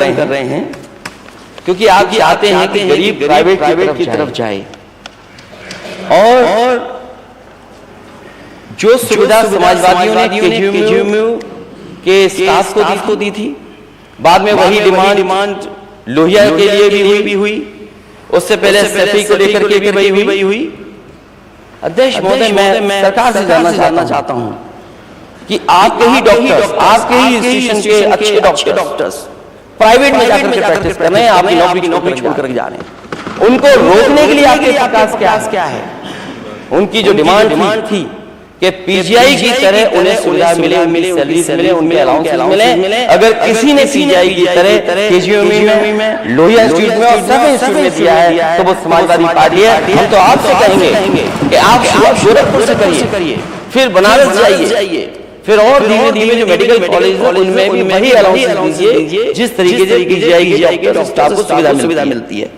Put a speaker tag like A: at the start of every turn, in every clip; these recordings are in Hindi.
A: कर रहे हैं, क्योंकि आप चाहते हैं कि गरीब प्राइवेट की तरफ जाए और जो सुविधा समाजवादियों ने केजीएमयू के स्टाफ को दी थी, बाद में वही डिमांड लोहिया के लिए भी हुई, उससे पहले सेफी को लेकर के भी वही हुई। अध्यक्ष महोदय, मैं सरकार से जानना चाहता हूं कि आपके ही डॉक्टर्स, आपके ही इंस्टीट्यूशन के अच्छे डॉक्टर्स प्राइवेट में जाकर के प्रैक्टिस कर रहे हैं, आपकी नौकरी छोड़ करके जा रहे हैं, उनको रोकने के लिए आपके पास क्या है? उनकी जो डिमांड थी कि पीजीआई की तरह उन्हें सुविधा मिले, सैलरी मिले, उनके अलाउंस मिले। अगर किसी ने पीजीआई की तरह केजीएमयू में, लोहिया इंस्टीट्यूट में और सब इंस्टीट्यूट में दिया है तो वो समाजवादी पार्टी है। हम तो आपसे कहेंगे कि आप गोरखपुर से करिए, फिर बनारस जाइए, फिर और धीरे जो मेडिकल कॉलेज है उनमें भी वही अलाउंस दीजिए जिस तरीके से पीजीआई के स्टाफ को सुविधा मिलती है।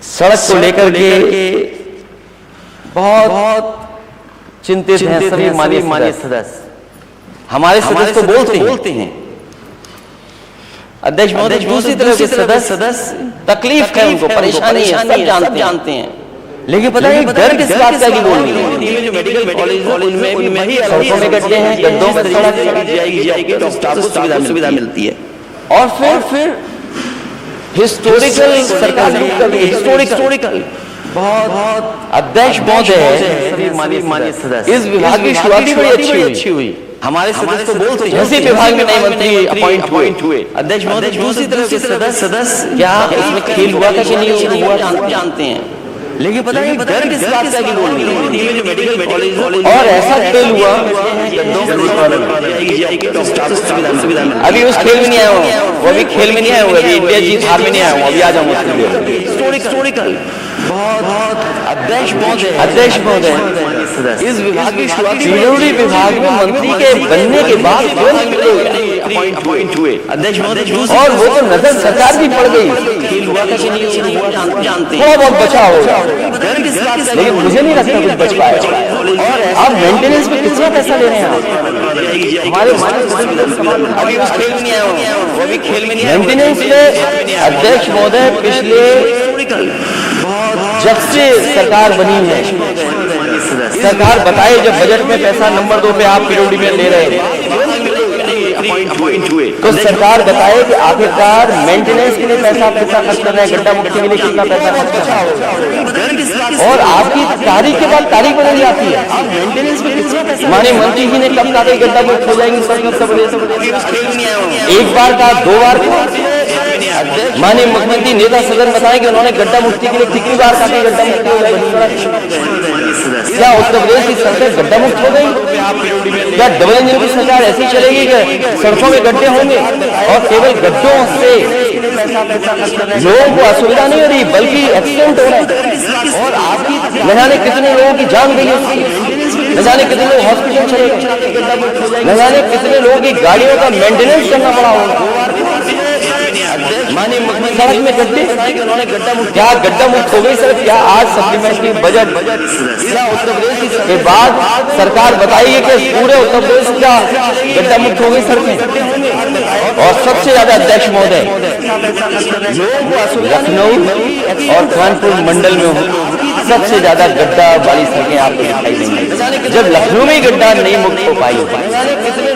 A: सड़क को लेकर के बहुत चिंतित हैं सभी माननीय सदस्य, हमारे सदस्य तो बोलते हैं। अध्यक्ष महोदय, दूसरी तरफ के सदस्य तकलीफ है, उनको परेशानी है, सब जानते हैं, लेकिन पता नहीं डर किस बात का बोल रही है। जो मेडिकल कॉलेज उनमें भी वही सड़कों में गड्ढे हैं, गड्ढों में सड़क सुविधा मिलती है। और फिर हिस्टोरिकल सरकार हिस्टोरिकल बहुत अध्यक्ष महोदय, माननीय सदस्य, इस विभाग की शुरुआत बड़ी अच्छी हुई। हमारे सदस्य तो बोलते हैं इसी विभाग में नए मंत्री अपॉइंट हुए। अध्यक्ष महोदय, दूसरी तरफ के सदस्य क्या इसमें खेल हुआ था कि नहीं हुआ जानते हैं, लेकिन पता नहीं डर किस बात का बोल रही है। जो मेडिकल कॉलेज और ऐसा खेल हुआ, अभी उस खेल में नहीं आया हूँ, वो अभी खेल में नहीं आया हूँ, अभी इंडिया जीत हार में नहीं आया हूँ, अभी आ जाऊंगा। हिस्टोरिकल बहुत अध्यक्ष महोदय, इस विभाग की शुरुआत पीडब्ल्यूडी विभाग में मंत्री के बनने के बाद अपॉइंट हुए अध्यक्ष महोदय, और वो तो नजर सरकार भी पड़ गई। खेल हुआ था कि नहीं हुआ जानते, थोड़ा बहुत बचा होगा, लेकिन मुझे नहीं लगता कुछ बच पाएगा। और आप मेंटेनेंस पे कितना पैसा ले रहे हैं? हमारे अभी उस खेल में नहीं आया हूँ, वो भी खेल में नहीं आया। मेंटेनेंस पे अध्यक्ष महोदय पिछले जब से सरकार बनी है, सरकार बताए जब बजट में पैसा नंबर 2 पे आप पीडब्ल्यूडी में ले रहे हैं, तो सरकार बताए कि आखिरकार मेंटेनेंस के लिए पैसा खर्च कर रहे हैं, गड्ढा मुक्ति के लिए कितना पैसा खर्च कर रहे हैं, और आपकी तारीख के बाद तारीख बदल जाती है। आप मेंटेनेंस पे कितना पैसा, माननीय मंत्री जी ने कब कहा कि गड्ढा मुक्त हो जाएंगे, एक बार कहा, 2 बार कहा। माननीय मुख्यमंत्री नेता सदन बताएं कि उन्होंने गड्ढा मुक्ति के लिए कितनी बार कहा कि गड्ढा मुक्ति हो जाएगी। क्या उत्तर प्रदेश की सरकार गड्ढा मुक्त हो गई? क्या डबल इंजन की सरकार ऐसी चलेगी कि सड़कों में गड्ढे होंगे और केवल गड्ढों से लोगों को असुविधा नहीं हो रही बल्कि एक्सीडेंट हो रहे हैं, और आपकी न जाने कितने लोगों की जान गई है, न जाने कितने लोग हॉस्पिटल चले गए, न जाने कितने लोगों की गाड़ियों का मेंटेनेंस करना पड़ा होगा। माननीय मुख्यमंत्री, सड़क में गड्ढे, क्या गड्ढा मुक्त हो गई सड़क? क्या आज सप्लीमेंट्री बजट क्या उत्तर प्रदेश के बाद सरकार बताइए कि पूरे उत्तर प्रदेश का गड्ढा मुक्त हो गई सड़कें? और सबसे ज्यादा अध्यक्ष महोदय, लखनऊ और कानपुर मंडल में सबसे ज्यादा गड्ढा वाली सड़कें आपको दिखाई देंगी। जब लखनऊ में गड्ढा नहीं मुक्त हो पाई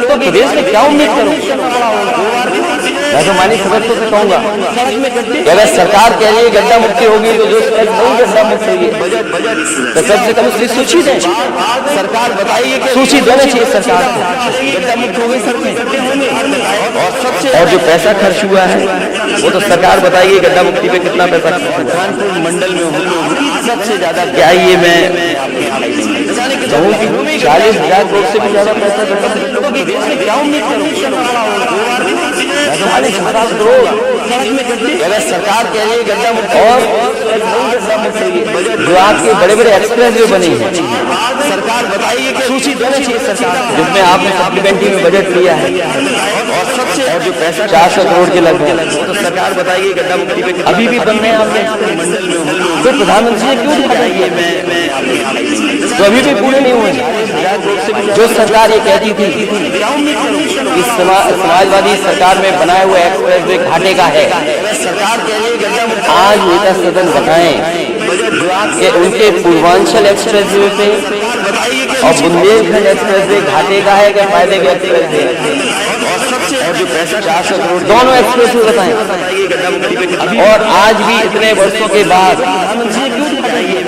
A: तो प्रदेश में क्या उम्मीद करूं? मैं तो माननीय सदस्यों से कहूंगा कि अगर सरकार कह रही है गड्ढा मुक्ति होगी तो जो नहीं गड्ढा मुक्त होगी तो कम से कम उसकी सूची दें। सरकार बताइए कि सूची देना चाहिए सरकार को, गड्ढा मुक्त हो गई सड़कें। और जो पैसा खर्च हुआ है वो तो सरकार बताइए गड्ढा मुक्ति पे कितना पैसा खर्च हुआ। कानपुर मंडल में सबसे ज्यादा क्या ये मैं 40,000 करोड़ से भी ज्यादा पैसा क्या उम्मीद करूँ? अगर सरकार कह रही है गड्ढा मुक्त और जो आपके बड़े बड़े एक्सप्रेस वे बने हैं, सरकार बताइए कि सूची देना चाहिए सरकार, जिसमें आपने सप्लीमेंट्री में बजट लिया है और जो पैसा 400 करोड़ के लगभग, तो सरकार बताइए गड्ढा मुक्ति पे अभी भी बन रहे हैं आपके मंडल में, तो प्रधानमंत्री क्यों बताइए तो अभी भी पूरे नहीं हुए। जो सरकार ये कहती थी कि समाजवादी सरकार में बनाए हुए एक्सप्रेसवे घाटे का है, आज नेता सदन बताएं कि उनके पूर्वांचल एक्सप्रेसवे पे और बुंदेलखंड एक्सप्रेसवे घाटे का है कि फायदे का एक्सप्रेसवे, दोनों एक्सप्रेसवे बताएं। और आज भी इतने वर्षों के बाद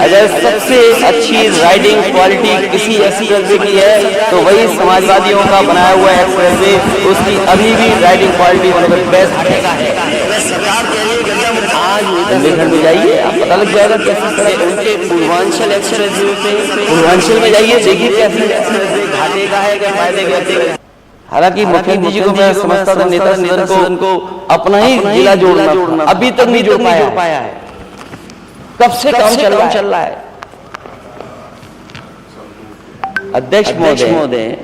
A: अगर सबसे अच्छी राइडिंग क्वालिटी किसी एक्सप्रेसवे की है तो वही समाजवादियों का बनाया हुआ एक्सप्रेसवे, उसकी अभी भी riding quality one of the best है। आज बुंदेलखंड में जाइए, आप पता लग जाएगा कैसी तरह उनके पूर्वांचल एक्सप्रेसवे पे, पूर्वांचल में जाइए देखिए कैसी एक्सप्रेसवे घाटे का है कि फायदे का। हालांकि मुख्यमंत्री जी को मैं समझता था नेता सदन को अपना ही जिला जोड़ना, अभी तक नहीं जोड़ पाया है। कब से काम चल रहा है। अध्यक्ष महोदय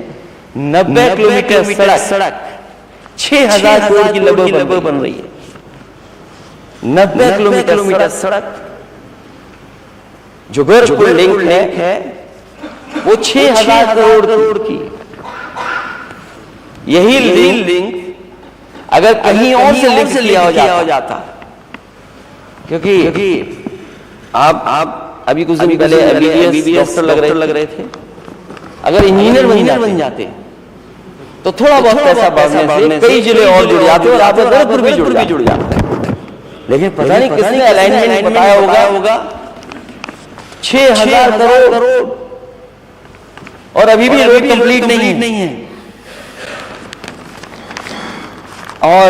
A: 90 किलोमीटर सड़क 6000 करोड़ की लगभग बन रही है। 90 किलोमीटर सड़क जो गोरखपुर लिंक है वो 6000 करोड़ की। यही लिंक अगर कहीं और से लिंक लिया हो जाता, क्योंकि आप अभी कुछ दिन पहले एमबीबीएस डॉक्टर लग रहे थे, अगर इंजीनियर बन जाते तो थोड़ा बहुत पैसा बढ़ने से कई जिले और जुड़ जाते और आपका गोरखपुर भी जुड़ जाता। लेकिन पता नहीं किसने अलाइनमेंट बताया होगा 6000 करोड़ और अभी भी रोड कंप्लीट नहीं है। और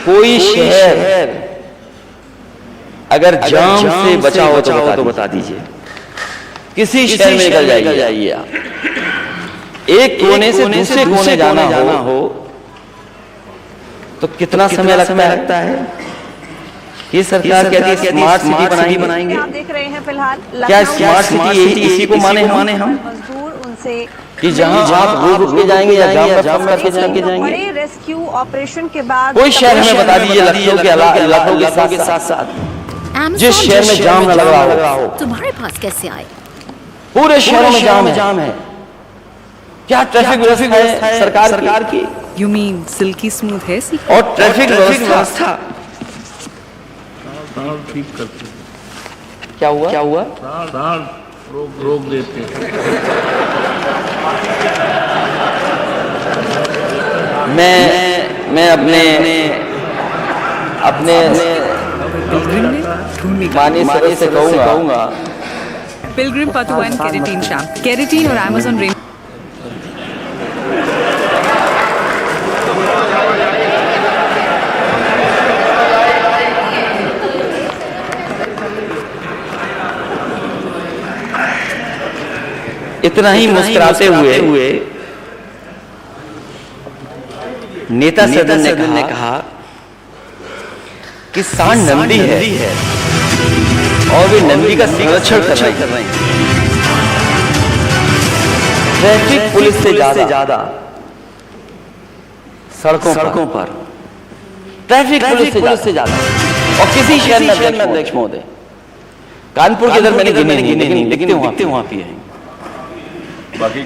A: कोई शहर अगर जाम से बचा हो तो बता दीजिए, किसी शहर में निकल जाइए आप, एक कोने से दूसरे कोने जाना हो तो कितना समय लगता है। ये सरकार कहती है स्मार्ट सिटी बनाएंगे।
B: आप देख रहे हैं फिलहाल
A: क्या स्मार्ट सिटी इसी को माने हम
B: मजदूर उनसे
A: कि जहां आप रुक के जाएंगे या जाम करके जाएंगे।
B: बड़े रेस्क्यू ऑपरेशन के बाद
A: कोई शहर हमें बता दीजिए लखनऊ के साथ जिस शहर में जाम न लग रहा हो।
C: तुम्हारे पास कैसे आए?
A: पूरे शहरों में जाम है। क्या ट्रैफिक व्यवस्था है सरकार की?
C: You mean silky smooth है सी?
A: और ट्रैफिक व्यवस्था
D: ठीक करते
A: क्या हुआ?
D: रोक देते।
A: मैं अपने मानी से कहूंगा
C: Pilgrim part 1 keratin shampoo, keratin और अमेज़न रेन।
A: इतना ही मुस्कुराते हुए नेता सदन ने कहा कि सांड नंदी है और वे नंदी का संरक्षण कर रहे हैं। ट्रैफिक पुलिस से ज्यादा सड़कों पर ट्रैफिक पुलिस से ज्यादा और किसी शहर में अध्यक्ष महोदय कानपुर के अंदर मैंने गिने लेकिन वहां पे है
D: बाकी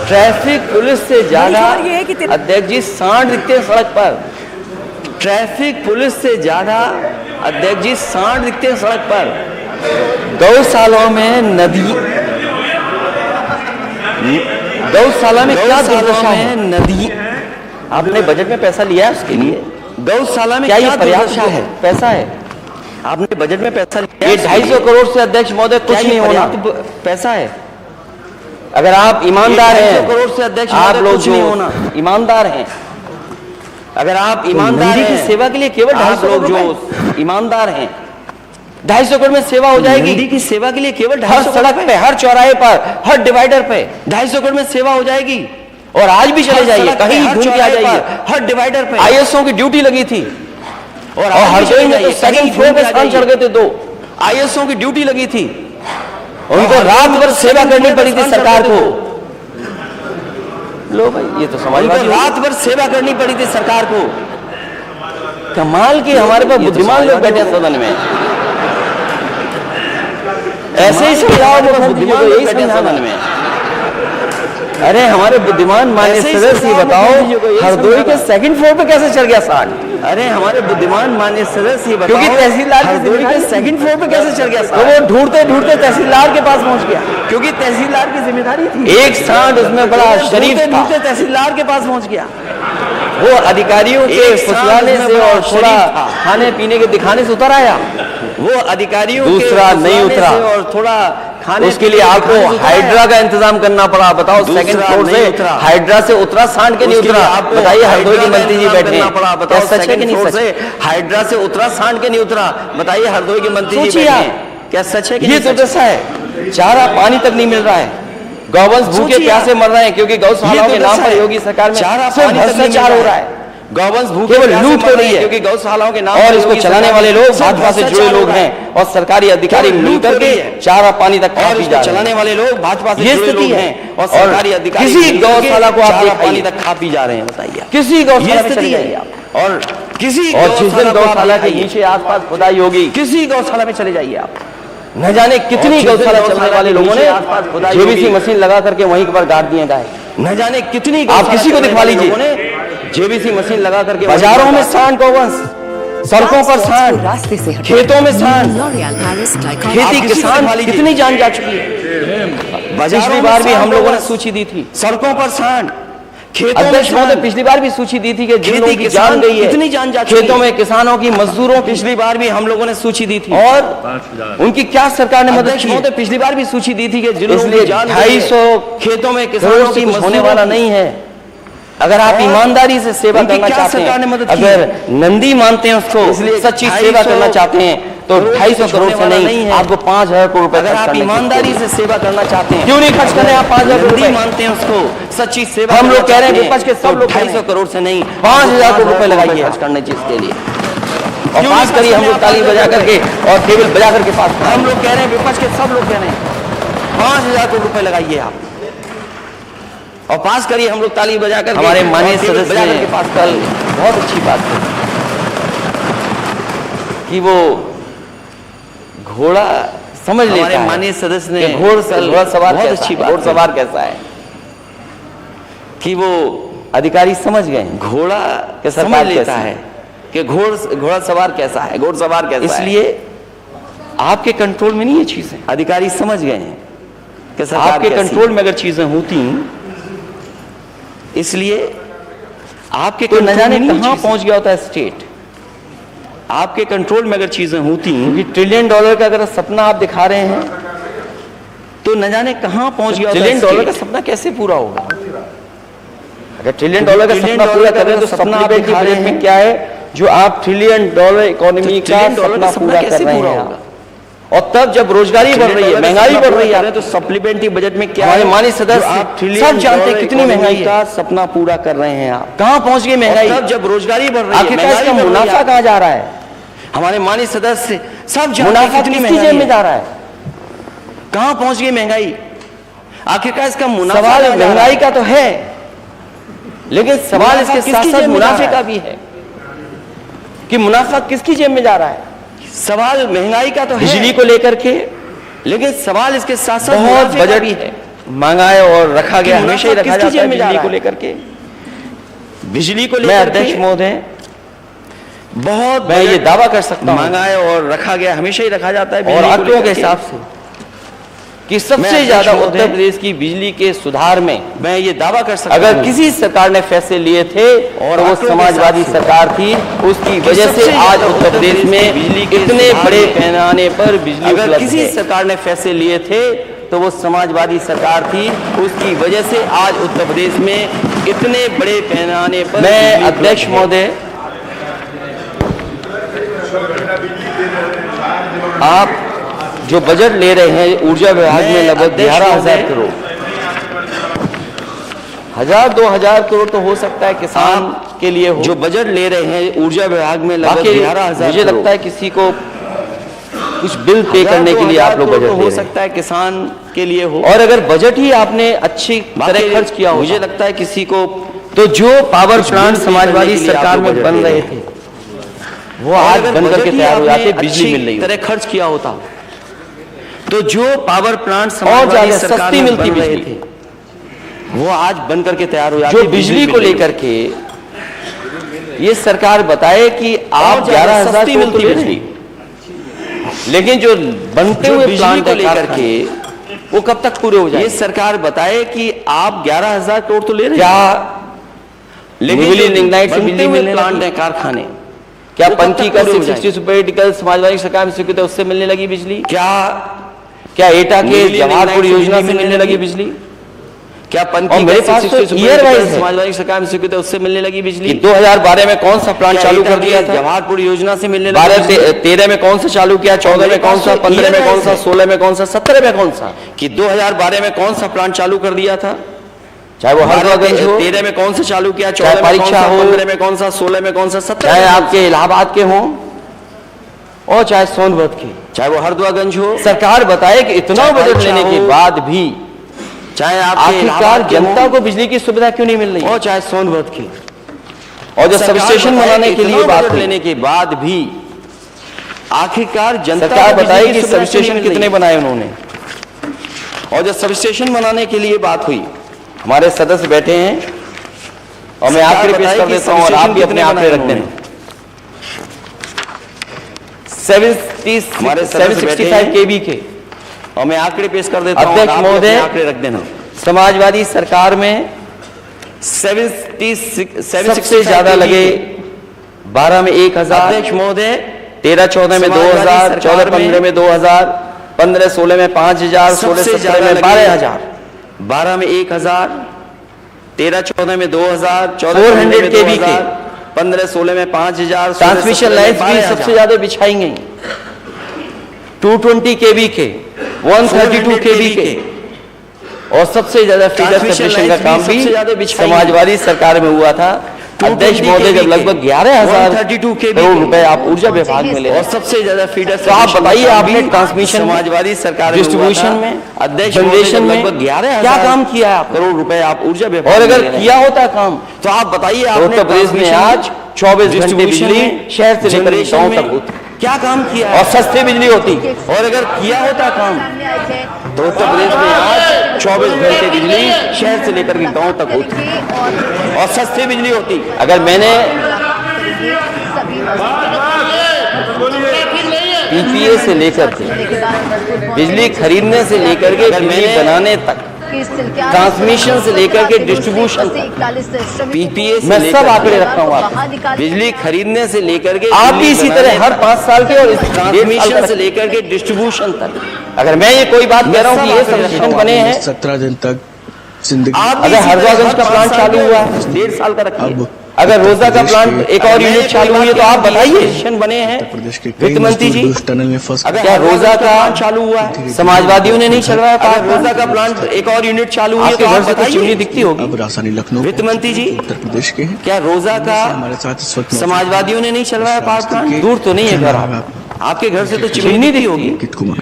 A: ट्रैफिक पुलिस से ज्यादा अध्यक्ष जी सांड दिखते हैं सड़क पर। ट्रैफिक पुलिस से ज्यादा अध्यक्ष जी सांड दिखते हैं सड़क पर। गौशालों में गौशाला में क्या दुर्दशा है? नदी आपने बजट में पैसा लिया है उसके लिए? गौशाला में क्या ये पर्याप्त है? पैसा है आपने बजट में पैसा लिया? ये 250 करोड़ से अध्यक्ष महोदय कुछ नहीं होना। पैसा है। अगर आप ईमानदार हैं, करोड़ से अध्यक्ष आप लोग जो ईमानदार हैं, अगर आप ईमानदार हैं, की सेवा के लिए केवल 250 लोग जो ईमानदार हैं 250 करोड़ में सेवा हो जाएगी। की सेवा के लिए केवल हर सड़क पे, हर चौराहे पर, हर डिवाइडर पे 250 करोड़ में सेवा हो जाएगी। और आज भी चले जाइए, कहीं घूम के आ जाइए, हर डिवाइडर पे आईएसओ की ड्यूटी लगी थी और हर कोई में तो सेकंड फ्लोर पे स्थान चढ़ गए थे। 2 आईएसओ की ड्यूटी लगी थी, उनको रात भर सेवा करनी पड़ी थी सरकार को। लो भाई, ये तो समाजवादी, रात भर सेवा करनी पड़ी थी सरकार को। कमाल की हमारे पास बुद्धिमान लोग बैठे हैं सदन में। ऐसे ही समझाओ बुद्धिमान लोग बैठे हैं सदन में। अरे हमारे बुद्धिमान माननीय सदस्य ये बताओ हरदोई के सेकंड फ्लोर पे कैसे चढ़ गया सांड? अरे हमारे बुद्धिमान माननीय सदस्य ये बताओ क्योंकि तहसीलदार हरदोई के सेकंड फ्लोर पे कैसे चढ़ गया सांड? तो वो ढूंढते ढूंढते तहसीलदार के पास पहुंच गया क्योंकि तहसीलदार की जिम्मेदारी थी। एक सांड उसमें बड़ा शरीफ था, तहसीलदार के पास पहुंच गया। वो अधिकारियों के फुसलाने से और थोड़ा खाने पीने के दिखाने से उतर आया। वो अधिकारियों दूसरा नहीं उतरा और थोड़ा खाने उसके लिए आपको हाइड्रा का इंतजाम करना पड़ा। बताओ सेकंड फ्लोर से हाइड्रा से उतरा, सांड के नहीं उतरा। बताइए हरदोई के मंत्री जी बैठे हैं, बताओ सच है कि नहीं सच? हाइड्रा से उतरा, सांड के नहीं उतरा। बताइए हरदोई के मंत्री जी बैठे हैं, क्या सच है कि नहीं? ये तो दशा है, चारा पानी तक नहीं मिल रहा है। गौवंश भूखे प्यासे मर रहे हैं क्योंकि गौशालाओं के नाम पर योगी सरकार में भ्रष्टाचार हो रहा है। गौवंश भूखे लूट हो रही है क्योंकि गौशालाओं के नाम और इसको चलाने वाले लोग भाजपा से जुड़े लोग हैं और सरकारी अधिकारी मिलकर के चारा पानी तक खा पी जा रहे हैं। चलाने वाले लोग भाजपा से जुड़े लोग हैं और सरकारी अधिकारी किसी गौशाला को आप पानी तक खा पी जा रहे हैं। बताइए किसी गौशाला में चले जाइए आप और किसी और जिस दिन गौशाला के नीचे आसपास खुदाई होगी किसी गौशाला में चले जाइए आप। न जाने कितनी गौशाला चलाने वाले लोगों ने जेबीसी मशीन लगा करके वहीं पर गाड़ दिए गाय। न जाने कितनी आप किसी को दिखवा लीजिए जेबीसी मशीन लगा करके बाजारों में सांड, गौवंश, सड़कों पर सांड, रास्ते से खेतों में सांड, खेती किसान कितनी जान जा चुकी है। पिछली बार भी हम लोगों ने सूची दी थी, सड़कों पर सांड, अध्यक्ष महोदय पिछली बार भी सूची दी थी कि जिन लोगों की जान गई है कितनी जान जा खेतों में किसानों की, मजदूरों, पिछली बार भी हम लोगों ने सूची दी थी और उनकी क्या सरकार ने मदद की? महोदय पिछली बार भी सूची दी थी कि जिन लोगों की जान 250 खेतों में किसानों की होने वाला नहीं है। अगर आप ईमानदारी से सेवा करना चाहते हैं, अगर नंदी मानते हैं उसको, सच्ची सेवा करना चाहते हैं तो 250 करोड़ से नहीं आपको 5000 करोड़ रुपए। अगर आप ईमानदारी से सेवा करना चाहते हैं क्यों नहीं खर्च करें आप 5000 करोड़ मानते हैं उसको, सच्ची सेवा हम लोग कह रहे हैं विपक्ष के सब लोग 250 करोड़ से नहीं 5000 करोड़ रुपए लगाइए खर्च करने जिसके लिए और पास करिए। हम लोग ताली बजा करके और टेबल बजा करके पास, हम लोग कह रहे हैं विपक्ष के सब लोग कह रहे हैं 5000 करोड़ रुपए लगाइए आप और पास करिए। हम लोग ताली बजा कर हमारे माननीय सदस्य के पास कल बहुत अच्छी बात है कि वो घोड़ा समझ लेता है। माननीय सदस्य ने घोड़ा सवार बहुत अच्छी बात, घोड़ा सवार कैसा है कि वो अधिकारी समझ गए घोड़ा के समझ लेता है कि घोड़ा सवार कैसा है, घोड़ा सवार कैसा है। इसलिए आपके कंट्रोल में नहीं ये चीजें, अधिकारी समझ गए हैं कि आपके कंट्रोल में अगर चीजें होती इसलिए आपके तो न जाने कहां पहुंच गया होता है स्टेट। आपके कंट्रोल में अगर चीजें होती क्योंकि $1 ट्रिलियन का अगर सपना आप दिखा रहे हैं तो न जाने कहां पहुंच गया $1 ट्रिलियन का सपना कैसे पूरा होगा? अगर $1 ट्रिलियन का सपना पूरा कर रहे हैं तो सपना आप दिखा रहे हैं क्या है जो आप $1 ट्रिलियन इकोनॉमी का सपना पूरा कर रहे हैं। और तब जब रोजगारी बढ़ रही है, महंगाई बढ़ रही है तो सप्लीमेंट्री बजट में क्या है? माननीय सदस्य सब जानते हैं कितनी महंगाई का सपना पूरा कर रहे हैं आप। कहां पहुंच गई महंगाई? तब जब रोजगारी बढ़ रही है, आखिरकार इसका मुनाफा कहां जा रहा है? हमारे माननीय सदस्य सब जानते हैं कितनी महंगाई में जा रहा है, कहां पहुंच गई महंगाई? आखिरकार इसका मुनाफा सवाल महंगाई का तो है लेकिन सवाल इसके साथ साथ मुनाफे का भी है कि मुनाफा किसकी जेब में जा रहा है। सवाल महंगाई का तो है बिजली को लेकर के, लेकिन सवाल इसके साथ साथ बहुत बजट भी है महंगाई और रखा गया, हमेशा ही रखा जाता है बिजली को लेकर के। बिजली को लेकर अध्यक्ष महोदय बहुत मैं ये दावा कर सकता हूं महंगाई और रखा गया, हमेशा ही रखा जाता है और आंकड़ों के हिसाब से कि सबसे ज्यादा उत्तर प्रदेश की बिजली के सुधार में मैं ये दावा कर सकता हूं अगर किसी सरकार ने फैसले लिए थे और वो समाजवादी सरकार थी, उसकी वजह से आज उत्तर प्रदेश में बिजली इतने बड़े पैमाने पर बिजली उपलब्ध है। किसी सरकार ने फैसले लिए थे तो वो समाजवादी सरकार थी, उसकी वजह से आज उत्तर प्रदेश में इतने बड़े पैमाने पर। मैं अध्यक्ष महोदय आप जो बजट ले रहे हैं ऊर्जा विभाग में लगभग 11,000 करोड़, 1,000-2,000 करोड़ तो हो सकता है किसान के लिए हो। जो बजट ले रहे हैं ऊर्जा विभाग में लगभग 11,000, मुझे लगता है किसी को कुछ बिल पे करने के लिए आप लोग बजट हो सकता है किसान के लिए हो। और अगर बजट ही आपने अच्छी तरह खर्च किया हो, मुझे लगता है किसी को तो जो पावर प्लांट समाजवादी सरकार में बन रहे थे वो आज बन करके तैयार हो जाते, बिजली मिल रही
E: तरह खर्च किया होता तो जो पावर प्लांट
A: और
E: समाजवादी
A: ज्यादा
E: सरकार
A: सस्ती
E: में
A: मिलती
E: बन रहे
A: बिजली,
E: थे वो आज बन करके तैयार हो जाते।
A: जो बिजली को लेकर के ये सरकार बताए कि आप 11,000
E: सस्ती
A: मिलती
E: मिलती
A: बिजली, लेकिन जो बनते हुए प्लांट को लेकर के वो कब तक पूरे हो जाए?
E: ये सरकार बताए कि आप 11,000 करोड़ तो ले रहे
A: क्या
E: लेकिन
A: निगली
E: जो
A: लिग्नाइट से
E: बनते
A: बिजली
E: हुए
A: मिलने
E: प्लांट
A: लगी?
E: है कारखाने,
A: क्या
E: वो कब
A: पंथी
E: तक
A: का
E: पूरे हो जाए?
A: 660 सुपर समाजवादी सरकार में स्वीकृत है उससे मिलने लगी बिजली? क्या एटा के
E: निगली
A: जवाहरपुर
E: लिग्नाइट से
A: योजना से
E: बिजली
A: मिलने लगी बिजली?
E: क्या
A: और
E: पंथी
A: मेरे
E: का
A: पास तो
E: 660 सुपर
A: year wise है।
E: समाजवादी सरकार में स्वीकृत है उससे मिलने लगी बिजली?
A: कि 2012 में कौन सा प्लांट
E: क्या
A: चालू
E: एटा
A: कर दिया
E: के
A: था?
E: जवाहरपुर योजना से मिलने लगी
A: 13 में कौन सा चालू किया, 14 में कौन सा, 15 में कौन सा, 16 में कौन सा, 17 में कौन सा?
E: कि 2012 में कौन सा प्लांट चालू कर दिया था?
A: चाहे वो हरदोगंज हो,
E: 13 में कौन सा चालू किया,
A: चाहे
E: 14 में कौन
A: परीक्षा
E: सा,
A: हो,
E: 15 में कौन सा, 16 में कौन सा, 17
A: चाहे
E: में कौन सा?
A: आपके इलाहाबाद के हों और चाहे सोनभद्र के,
E: चाहे वो हरदोगंज हो,
A: सरकार बताए कि इतना
E: चाहे
A: बजट
E: परीक्षा
A: लेने के
E: हो,
A: बाद भी
E: चाहे आपके
A: आखिरकार
E: इलाहाबाद के
A: जनता
E: हों,
A: को बिजली की सुविधा क्यों नहीं मिल रही?
E: और चाहे सोनभद्र के,
A: और जो
E: सरकार
A: सबस्टेशन
E: बताए
A: बनाने
E: कि
A: के लिए
E: इतना
A: बात
E: बजट
A: हुई,
E: लेने के बाद भी आखिरकार जनता
A: सरकार
E: को बिजली
A: बताई
E: की
A: कि
E: सुविधा क्यों नहीं
A: सबस्टेशन
E: मिल रही?
A: कितने बनाए उन्होंने,
E: और जब सबस्टेशन बनाने के लिए बात हुई,
A: हमारे सदस्य बैठे हैं और मैं
E: सरकार
A: आंकड़े पेश
E: बताए
A: कर
E: कि
A: देता हूं और आप भी
E: सबस्टेशन
A: अपने
E: कितने
A: आंकड़े रख
E: बनाए
A: देना। 765 केवी के
E: और मैं आंकड़े पेश कर देता हूं,
A: अध्यक्ष
E: आप भी अपने
A: महोदय,
E: आंकड़े रख देना।
A: समाजवादी सरकार में
E: 765
A: सबसे ज्यादा लगे 12 में 1,000,
E: अध्यक्ष महोदय,
A: 13-14 में
E: समाजवादी
A: 2,000,
E: सरकार
A: 14-15 में 2,000, 15-16 में 5,000,
E: सबसे
A: 16-17
E: ज्यादा
A: में
E: लगे
A: 12,000,
E: 12 में 1,000, 13-14 में 2,000,
A: 400
E: में
A: kV
E: 2,000, 15-16 में 5,000,
A: ट्रांसमिशन लाइन्स भी सबसे ज्यादा बिछाई गई, 220 केवी के, 132 केवी के, और सबसे ज्यादा फीडर
E: ट्रांसमिशन
A: सबस्टेशन का
E: लाइन्स
A: काम
E: भी सबसे ज्यादा
A: भी
E: बिछाई
A: समाजवादी सरकार में हुआ था। अध्यक्ष महोदय जब लगभग 11,000 करोड़ रुपए आप ऊर्जा विभाग में ले
E: और सबसे ज्यादा फीडर
A: तो आप बताइए आपने ट्रांसमिशन
E: समाजवादी सरकार में
A: डिस्ट्रीब्यूशन
E: हुआ था।
A: में,
E: अध्यक्ष
A: जनरेशन में
E: लगभग 11,000
A: क्या काम किया है आपने?
E: करोड़ रुपए आप ऊर्जा विभाग
A: और
E: में
A: अगर
E: ले रहे हैं।
A: किया होता काम
E: तो आप बताइए
A: तो
E: आपने
A: उत्तर प्रदेश में आज 24 घंटे
E: डिस्ट्रीब्यूशन
A: बिजली
E: में,
A: शहर से लेकर
E: जनरेशन
A: गांव
E: में
A: तक होती
E: क्या काम किया है?
A: और सस्ती बिजली होती।
E: और अगर किया होता काम
A: तो उत्तर प्रदेश में आज 24 घंटे बिजली शहर से लेकर के गांव तक होती और सस्ती बिजली होती। अगर मैंने पीपीए से लेकर के बिजली खरीदने से लेकर के बिजली बनाने तक, ट्रांसमिशन से लेकर के डिस्ट्रीब्यूशन तक,
E: पीपीए से
A: मैं सब
E: लेकर
A: आंकड़े रखता हूँ आप।
E: बिजली खरीदने से लेकर के
A: आप भी
E: बिजली
A: इसी
E: बनाने
A: तरह हर
E: तक,
A: 5 साल के और
E: ट्रांसमिशन से लेकर के डिस्ट्रीब्यूशन तक,
A: अगर मैं ये कोई बात कह रहा हूँ कि ये सबस्टेशन बने हैं,
F: 17 दिन तक जिंदगी
E: आप भी
A: अगर
E: इसी तरह
A: हरदोगंज
E: हर
A: का
E: 5
A: प्लांट
E: साल
A: चालू
E: के
A: हुआ है 1.5 साल का रखिए,
F: अब
A: अगर रोजा का
F: प्रदेश
A: प्लांट
F: के-
A: एक और यूनिट चालू हुई है तो आप बताइए स्टेशन बने हैं।
F: प्रदेश के कई
A: वित्त मंत्री
F: मजदूर
A: जी,
F: भी उस टनल में फंस गए।
A: क्या रोजा का
E: चालू हुआ है?
A: समाजवादियों ने नहीं चलवाया?
E: अगर रोजा का प्लांट एक और यूनिट चालू हुई है
A: आपके
E: तो
A: घर
E: आप
A: से तो
E: बताइए।
A: चिमनी दिखती होगी।
F: अब राजधानी लखनऊ
E: वित्त मंत्री जी,
F: उत्तर प्रदेश के हैं।
E: क्या रोजा का
F: हमारे साथ इस वक्त
E: समाजवादियों ने नहीं चलवाया पावर प्लांट?
A: दूर तो नहीं है घर आप,
E: आपके घर से तो
A: चिमनी
E: चिमनी
A: दिखती
E: होगी।
F: अंकित कुमार,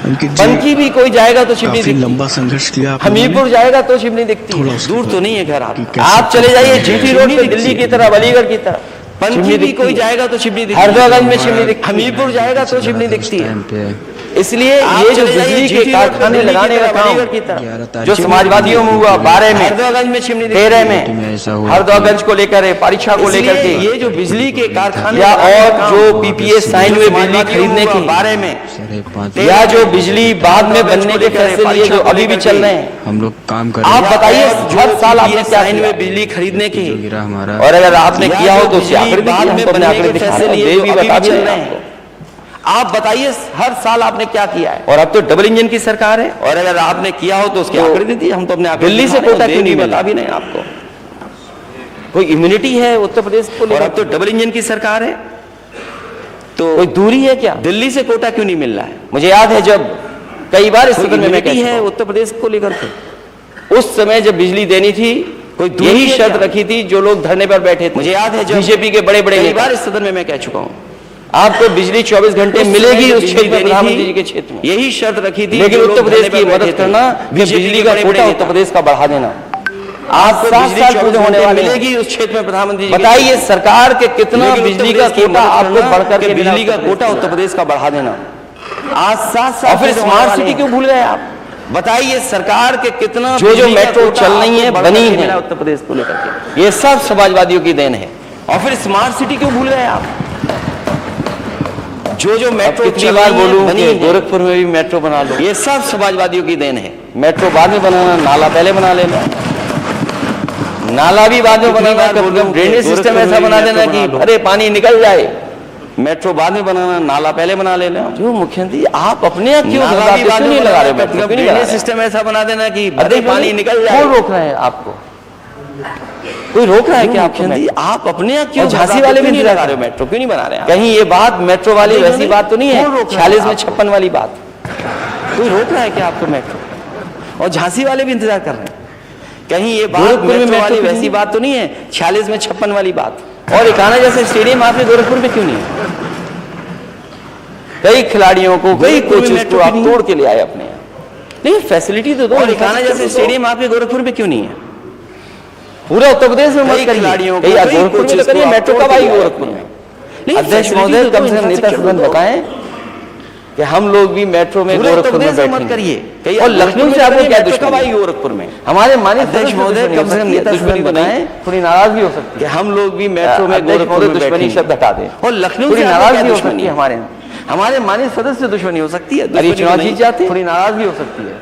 F: अंकित
A: बन
F: जी
A: की भी कोई जाएगा तो चिमनी
F: काफी
A: दिखती,
F: लंबा संघर्ष किया आप लोगों ने।
A: हमीरपुर जाएगा तो चिमनी दिखती
F: थोड़ा
A: है।
F: उसके
E: दूर
F: बाद
E: तो नहीं है घर आप।
F: कि कैसे
A: आप चले जाइए
F: चिमनी
A: जीटी रोड पे
E: दिखती
A: दिल्ली
E: है।
A: की तरफ, अलीगढ़ की तरफ
E: पंथी
A: चिमनी
E: भी
A: दिखती
E: कोई
A: है।
E: जाएगा तो चिमनी दिखती है।
A: हरदोगंज में चिमनी दिखती है।
E: हमीरपुर जाएगा तो चिमनी दिखती है।
A: इसलिए
E: आप
A: ये जो
E: चले जाइए
A: बिजली के
E: GT रोड पे
A: कारखाने
E: दिल्ली की
A: लगाने का
E: तरफ,
A: काम
E: अलीगढ़ की तरफ।
A: जो समाजवादियों में हुआ 12 में,
E: हरदोगंज में चिमनी दिखती
A: 13
E: है।
A: में, हरदोगंज को लेकर परीक्षा को लेकर
E: इसलिए
A: के
E: ये जो बिजली के कारखाने
A: या
E: लगाने
A: और
E: का काम,
A: जो पीपीए साइन हुए बिजली खरीदने की
E: 12 में,
A: या जो बिजली बाद में बनने के फैसले लिए जो अभी भी चल रहे हैं,
G: हम लोग काम कर रहे
A: आप
G: हैं।
A: बताइए हर साल आपने क्या
E: साइन
A: किया?
E: हुए बिजली खरीदने की,
G: जो गिरा हमारा
A: और अगर आपने
E: या
A: किया हो
E: जो
A: तो उसके
E: बिजली
A: आंकड़े
E: बाद
A: दिखाइए,
E: में
A: हम तो अपने
E: बनने
A: आंकड़े
E: के
A: दिखा
E: फैसले
A: रहे हैं,
E: लिए
A: ये
E: जो
A: भी
E: अभी
A: बता
E: भी
A: भी
E: चल
A: रहे
E: रहे
A: हैं
E: हैं।
A: आपको।
E: आप बताइए हर साल आपने क्या किया है?
A: और अब तो डबल इंजन की सरकार है,
E: और अगर आपने किया हो तो उसके
A: तो
E: आंकड़े दे दिए, हम तो अपने आंकड़े
A: दिल्ली से
E: दिखा रहे हैं,
A: कोटा
E: दे
A: क्यों नहीं
E: भी
A: मिला?
E: बता भी नहीं आपको।
A: कोई इम्यूनिटी है उत्तर प्रदेश को
E: और
A: लेकर?
E: अब तो डबल इंजन की सरकार है, तो
A: कोई दूरी है क्या?
E: दिल्ली से कोटा क्यों नहीं मिल रहा है?
A: मुझे याद है जब कई बार इस सदन में मैं
E: immunity
A: कह
E: है
A: चुका
E: उत्तर प्रदेश को लेकर के।
A: हूं, उस समय जब बिजली देनी थी
E: कोई दूरी
A: यही
E: है
A: शर्त
E: क्या?
A: रखी थी जो लोग धरने पर बैठे थे।
E: मुझे याद है जब
A: बीजेपी के बड़े बड़े
E: कई
A: नेता,
E: बार इस सदन में मैं कह चुका हूँ,
A: आपको बिजली 24 घंटे
E: उस
A: मिलेगी
E: समय
A: उस
E: बिजली
A: क्षेत्र में,
E: देनी
A: प्रधानमंत्री
E: थी,
A: जी के क्षेत्र में,
E: यही शर्त रखी थी।
A: लेकिन
E: जो
A: उत्तर
E: लोग
A: प्रदेश
E: धरने
A: की
E: पर बैठे
A: मदद
E: थे।
A: करना कि
E: बीजेपी
A: बिजली
E: के
A: का
E: बड़े-बड़े
A: कोटा
E: नेता।
A: उत्तर प्रदेश का बढ़ा देना। आज 7 साल पूरे होने वाले मिलेगी उस क्षेत्र में प्रधानमंत्री जी। बताइए सरकार के कितना बिजली का कोटा आपको बढ़कर के बिजली का कोटा उत्तर प्रदेश का बढ़ा देना। आज 7 साल, और फिर स्मार्ट सिटी क्यों भूल गए आप? बताइए सरकार के कितना जो मेट्रो चल रही है बनी है उत्तर प्रदेश को लेकर के, ये सब समाजवादियों की देन है। और फिर स्मार्ट सिटी क्यों भूल गए आप? जो मेट्रो कितनी बार बोलूं कि गोरखपुर में भी मेट्रो बना लो, ये सब समाजवादियों की देन है। मेट्रो बाद में बनाना, नाला पहले बना लेना, नाला भी बाद में बनाना, ड्रेनेज सिस्टम ऐसा बना देना कि अरे पानी निकल जाए। मेट्रो बाद में बनाना, नाला पहले बना लेना। जो मुख्यमंत्री आप अपने क्यों नहीं लगा रहे हो? ड्रेनेज सिस्टम ऐसा बना देना कि अरे पानी निकल जाए। कौन रोक रहा है आपको? कोई रोक रहा है क्या मुख्यमंत्री? आप अपने क्यों झांसी वाले भी नहीं लगा रहे हो? मेट्रो क्यों नहीं बना रहे हैं? कहीं ये बात मेट्रो वाली वैसी बात तो नहीं है 46 में 56 वाली बात? कोई रोक रहा है क्या आपको मेट्रो? और झांसी वाले भी इंतजार कर रहे हैं। कहीं ये बात मेट्रो वाली वैसी बात तो नहीं है 46 में 56 वाली बात? और इकाना जैसे स्टेडियम आपने गोरखपुर में क्यों नहीं है? कई खिलाड़ियों को, कई कोचेस को आप तोड़ के ले आए अपने यहाँ। नहीं, फैसिलिटी तो दो। और इकाना जैसे स्टेडियम आपके गोरखपुर में क्यों नहीं है? पूरा उत्तर प्रदेश में मत करिए, खिलाड़ियों को गोरखपुर में करिए, मेट्रो कब आई गोरखपुर में? अध्यक्ष महोदय कम से कम नेता सदन बताएं कि हम लोग भी मेट्रो में गोरखपुर में बैठेंगे। करिए और लखनऊ से आपको क्या दुश्मनी गोरखपुर में? हमारे माननीय अध्यक्ष महोदय कम से कम नेता सदन बनाएं, थोड़ी नाराजगी हो सकती है हम लोग भी मेट्रो में गोरखपुर में दुश्मनी शब्द हटा दें। और लखनऊ से नाराजगी हो सकती है, हमारे माननीय सदस्य दुश्मनी हो सकती है। अरे चुनाव जीत जाते, थोड़ी नाराजगी हो सकती है,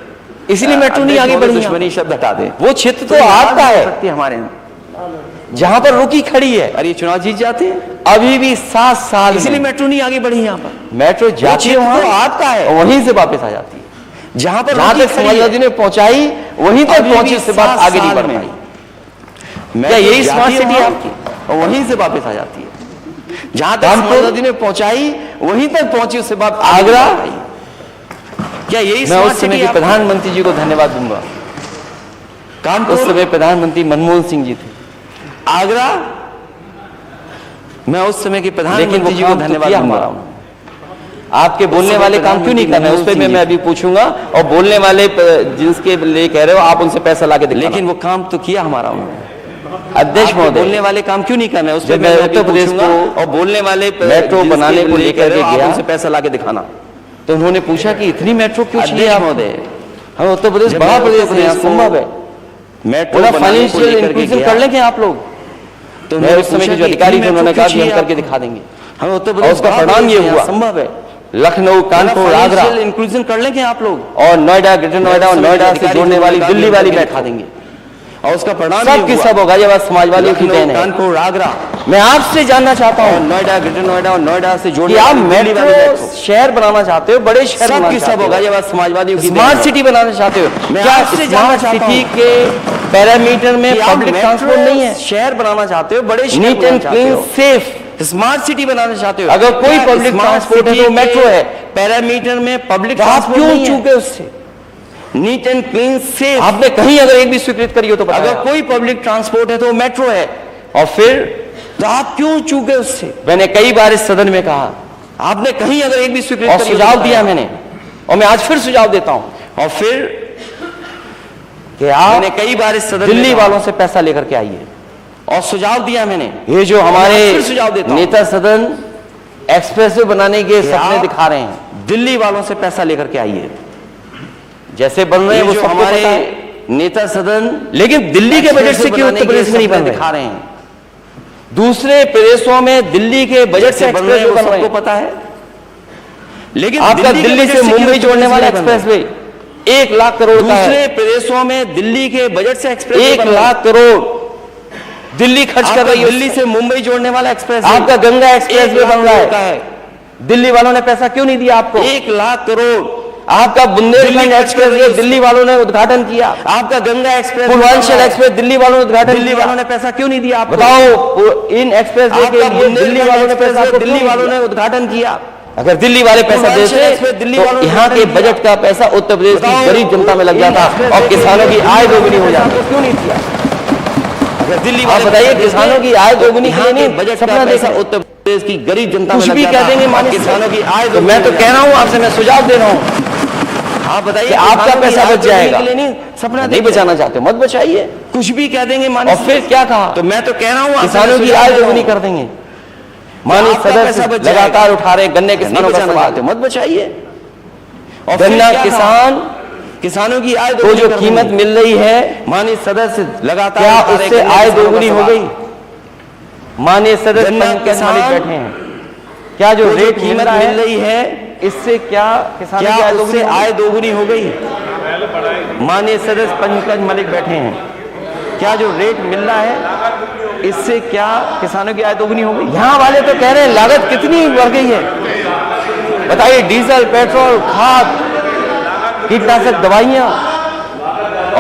A: इसलिए मेट्रो नहीं आगे बढ़ी। दुश्मनी शब्द हटा दे। वो क्षेत्र तो आपका है हमारे जहां पर रुकी खड़ी है। अरे चुनाव जीत जाते अभी भी 7 साल, इसलिए मेट्रो नहीं आगे बढ़ी। यहाँ पर मेट्रो जाती है वहां आपका है और वहीं से वापस आ जाती है। जहां पर समाजवादी ने पहुंचाई वहीं तक पहुंची, उससे बात आगे नहीं बढ़ पाई। क्या यही स्मार्ट सिटी आपकी? और वहीं से वापस आ जाती है। जहां तक समाजवादी ने पहुंचाई वहीं तक पहुंची, उससे बात आगरा। क्या यही मैं उस समय के प्रधानमंत्री जी को धन्यवाद दूंगा। उस समय प्रधानमंत्री मनमोहन सिंह जी थे। आगरा मैं उस समय के प्रधानमंत्री जी को धन्यवाद दूंगा। आपके बोलने वाले काम क्यों नहीं कर रहे? उस पर मैं अभी पूछूंगा। और बोलने वाले जिसके लिए कह रहे हो आप उनसे पैसा लाके दे, लेकिन वो काम तो किया हमारा उन्होंने। अध्यक्ष महोदय बोलने वाले काम क्यों नहीं कर रहे? उस पर मैं उत्तर प्रदेश को और बोलने वाले मेट्रो बनाने को लेकर गया, उनसे पैसा लाके दिखाना, तो उन्होंने पूछा कि इतनी मेट्रो क्यों चाहिए महोदय? हम उत्तर प्रदेश बड़ा प्रदेश है, संभव है मेट्रो फाइनेंशियल इंक्लूजन कर लेंगे आप लोग। तो उस समय के जो अधिकारी थे उन्होंने कहा कि हम करके दिखा देंगे। हम उत्तर प्रदेश का परिणाम ये हुआ, संभव है लखनऊ, कानपुर, आगरा इंक्लूजन कर लेंगे आप लोग, और नोएडा, ग्रेटर नोएडा और नोएडा से जोड़ने वाली दिल्ली वाली दिखा देंगे। और उसका परिणाम सब की सब होगा। ये बात समाजवादियों की देन है। कानपुर, आगरा, मैं आपसे जानना चाहता हूँ, नोएडा, ग्रेटर नोएडा और नोएडा से जोड़ने आप मेट्रो शहर बनाना चाहते हो, बड़े शहर सब की सब होगा। ये बात समाजवादियों की स्मार्ट सिटी बनाना चाहते हो। क्या स्मार्ट सिटी के पैरामीटर में पब्लिक ट्रांसपोर्ट नहीं है? शहर बनाना चाहते हो, बड़े neat and clean safe smart city बनाना चाहते हो। अगर कोई पब्लिक ट्रांसपोर्ट है तो मेट्रो है, पैरामीटर में पब्लिक ट्रांसपोर्ट क्यों चूके उससे? नीट एंड क्लीन सेफ आपने कहीं अगर एक भी स्वीकृत करी हो तो अगर कोई पब्लिक ट्रांसपोर्ट है तो मेट्रो है, और फिर तो आप क्यों चूके उससे? मैंने कई बार इस सदन में कहा, आपने कहीं अगर एक भी स्वीकृत करी, सुझाव दिया मैंने, और मैं आज फिर सुझाव देता हूं। और फिर कि आपने कई बार इस सदन दिल्ली वालों से पैसा लेकर के आइए, और सुझाव दिया मैंने, ये जो हमारे नेता सदन एक्सप्रेसवे बनाने के सपने दिखा रहे हैं, दिल्ली वालों से पैसा लेकर के आइए। जैसे बन रहे हैं वो हमारे नेता सदन, लेकिन दिल्ली के बजट से क्यों उत्तर प्रदेश में नहीं बन दिखा रहे हैं? दूसरे प्रदेशों में दिल्ली के बजट से बन रहे हैं, वो सबको पता है। लेकिन आपका दिल्ली से मुंबई जोड़ने वाला एक्सप्रेसवे 1 लाख करोड़ का है। दूसरे प्रदेशों में दिल्ली के बजट से एक्सप्रेस 1 लाख करोड़ दिल्ली खर्च कर रही है। दिल्ली से मुंबई जोड़ने वाला एक्सप्रेस, आपका गंगा एक्सप्रेसवे बन रहा है, दिल्ली वालों ने पैसा क्यों नहीं दिया आपको? 1 लाख करोड़। आपका बुंदेलखंड एक्सप्रेस दिल्ली वालों ने उद्घाटन किया, आपका गंगा एक्सप्रेस, पूर्वांचल एक्सप्रेस दिल्ली वालों ने उद्घाटन, दिल्ली वालों ने पैसा क्यों नहीं दिया आपको? बताओ, इन एक्सप्रेस के लिए दिल्ली वालों ने पैसा, दिल्ली वालों ने उद्घाटन किया। अगर दिल्ली वाले पैसा देते तो यहाँ के बजट का पैसा उत्तर प्रदेश की गरीब जनता में लग जाता और किसानों की आय दोगुनी हो जाती। क्यों नहीं किया? अगर दिल्ली वाले बताइए, किसानों की आय दोगुनी के लिए बजट का पैसा उत्तर प्रदेश की गरीब जनता में, कुछ भी कह देंगे मानिए किसानों की आय। तो मैं तो कह रहा हूँ आपसे, मैं सुझाव दे रहा हूँ, आप बताइए आपका पैसा बच जाएगा। नहीं सपना नहीं बचाना चाहते, मत बचाइए।
E: कुछ भी कह देंगे
A: और
E: माननीय
A: फिर क्या कहा?
E: तो मैं तो कह रहा हूँ
A: किसानों की आय दोगुनी कर देंगे। माननीय
E: आपका
A: सदस्य
E: पैसा बच जाएगा।
A: लगातार उठा रहे गन्ने किसानों का सवाल।
E: मत बचाइए। और फिर
A: गन्ना
E: क्या
A: किसान
E: कहा? किसानों की आय
A: को
E: दोगुनी
A: जो
E: कर
A: कीमत
E: देंगे।
A: मिल रही है,
E: माननीय सदस्य लगातार
A: क्या
E: उठा रहे
A: उससे
E: गन्ने
A: आय
E: किसानों का
A: दोगुनी हो
E: सवाल।
A: गई? माननीय सदस्य
E: गन्ना
A: पंकज
E: किसान
A: मालिक बैठे हैं, क्या जो
E: को जो
A: रेट
E: कीमत
A: कीमत
E: मिल
A: मिल
E: रही है,
A: इससे क्या किसानों
E: क्या
A: की आय
E: उससे
A: दोगुनी हो
E: आय दोगुनी हो गई?
A: गई? माननीय सदस्य पंकज मालिक बैठे हैं, क्या जो रेट मिल रहा है इससे क्या किसानों की आय दोगुनी हो गई? यहाँ वाले तो कह रहे हैं लागत कितनी बढ़ गई है, बताइए। डीजल, पेट्रोल, खाद, कीटनाशक दवाइयां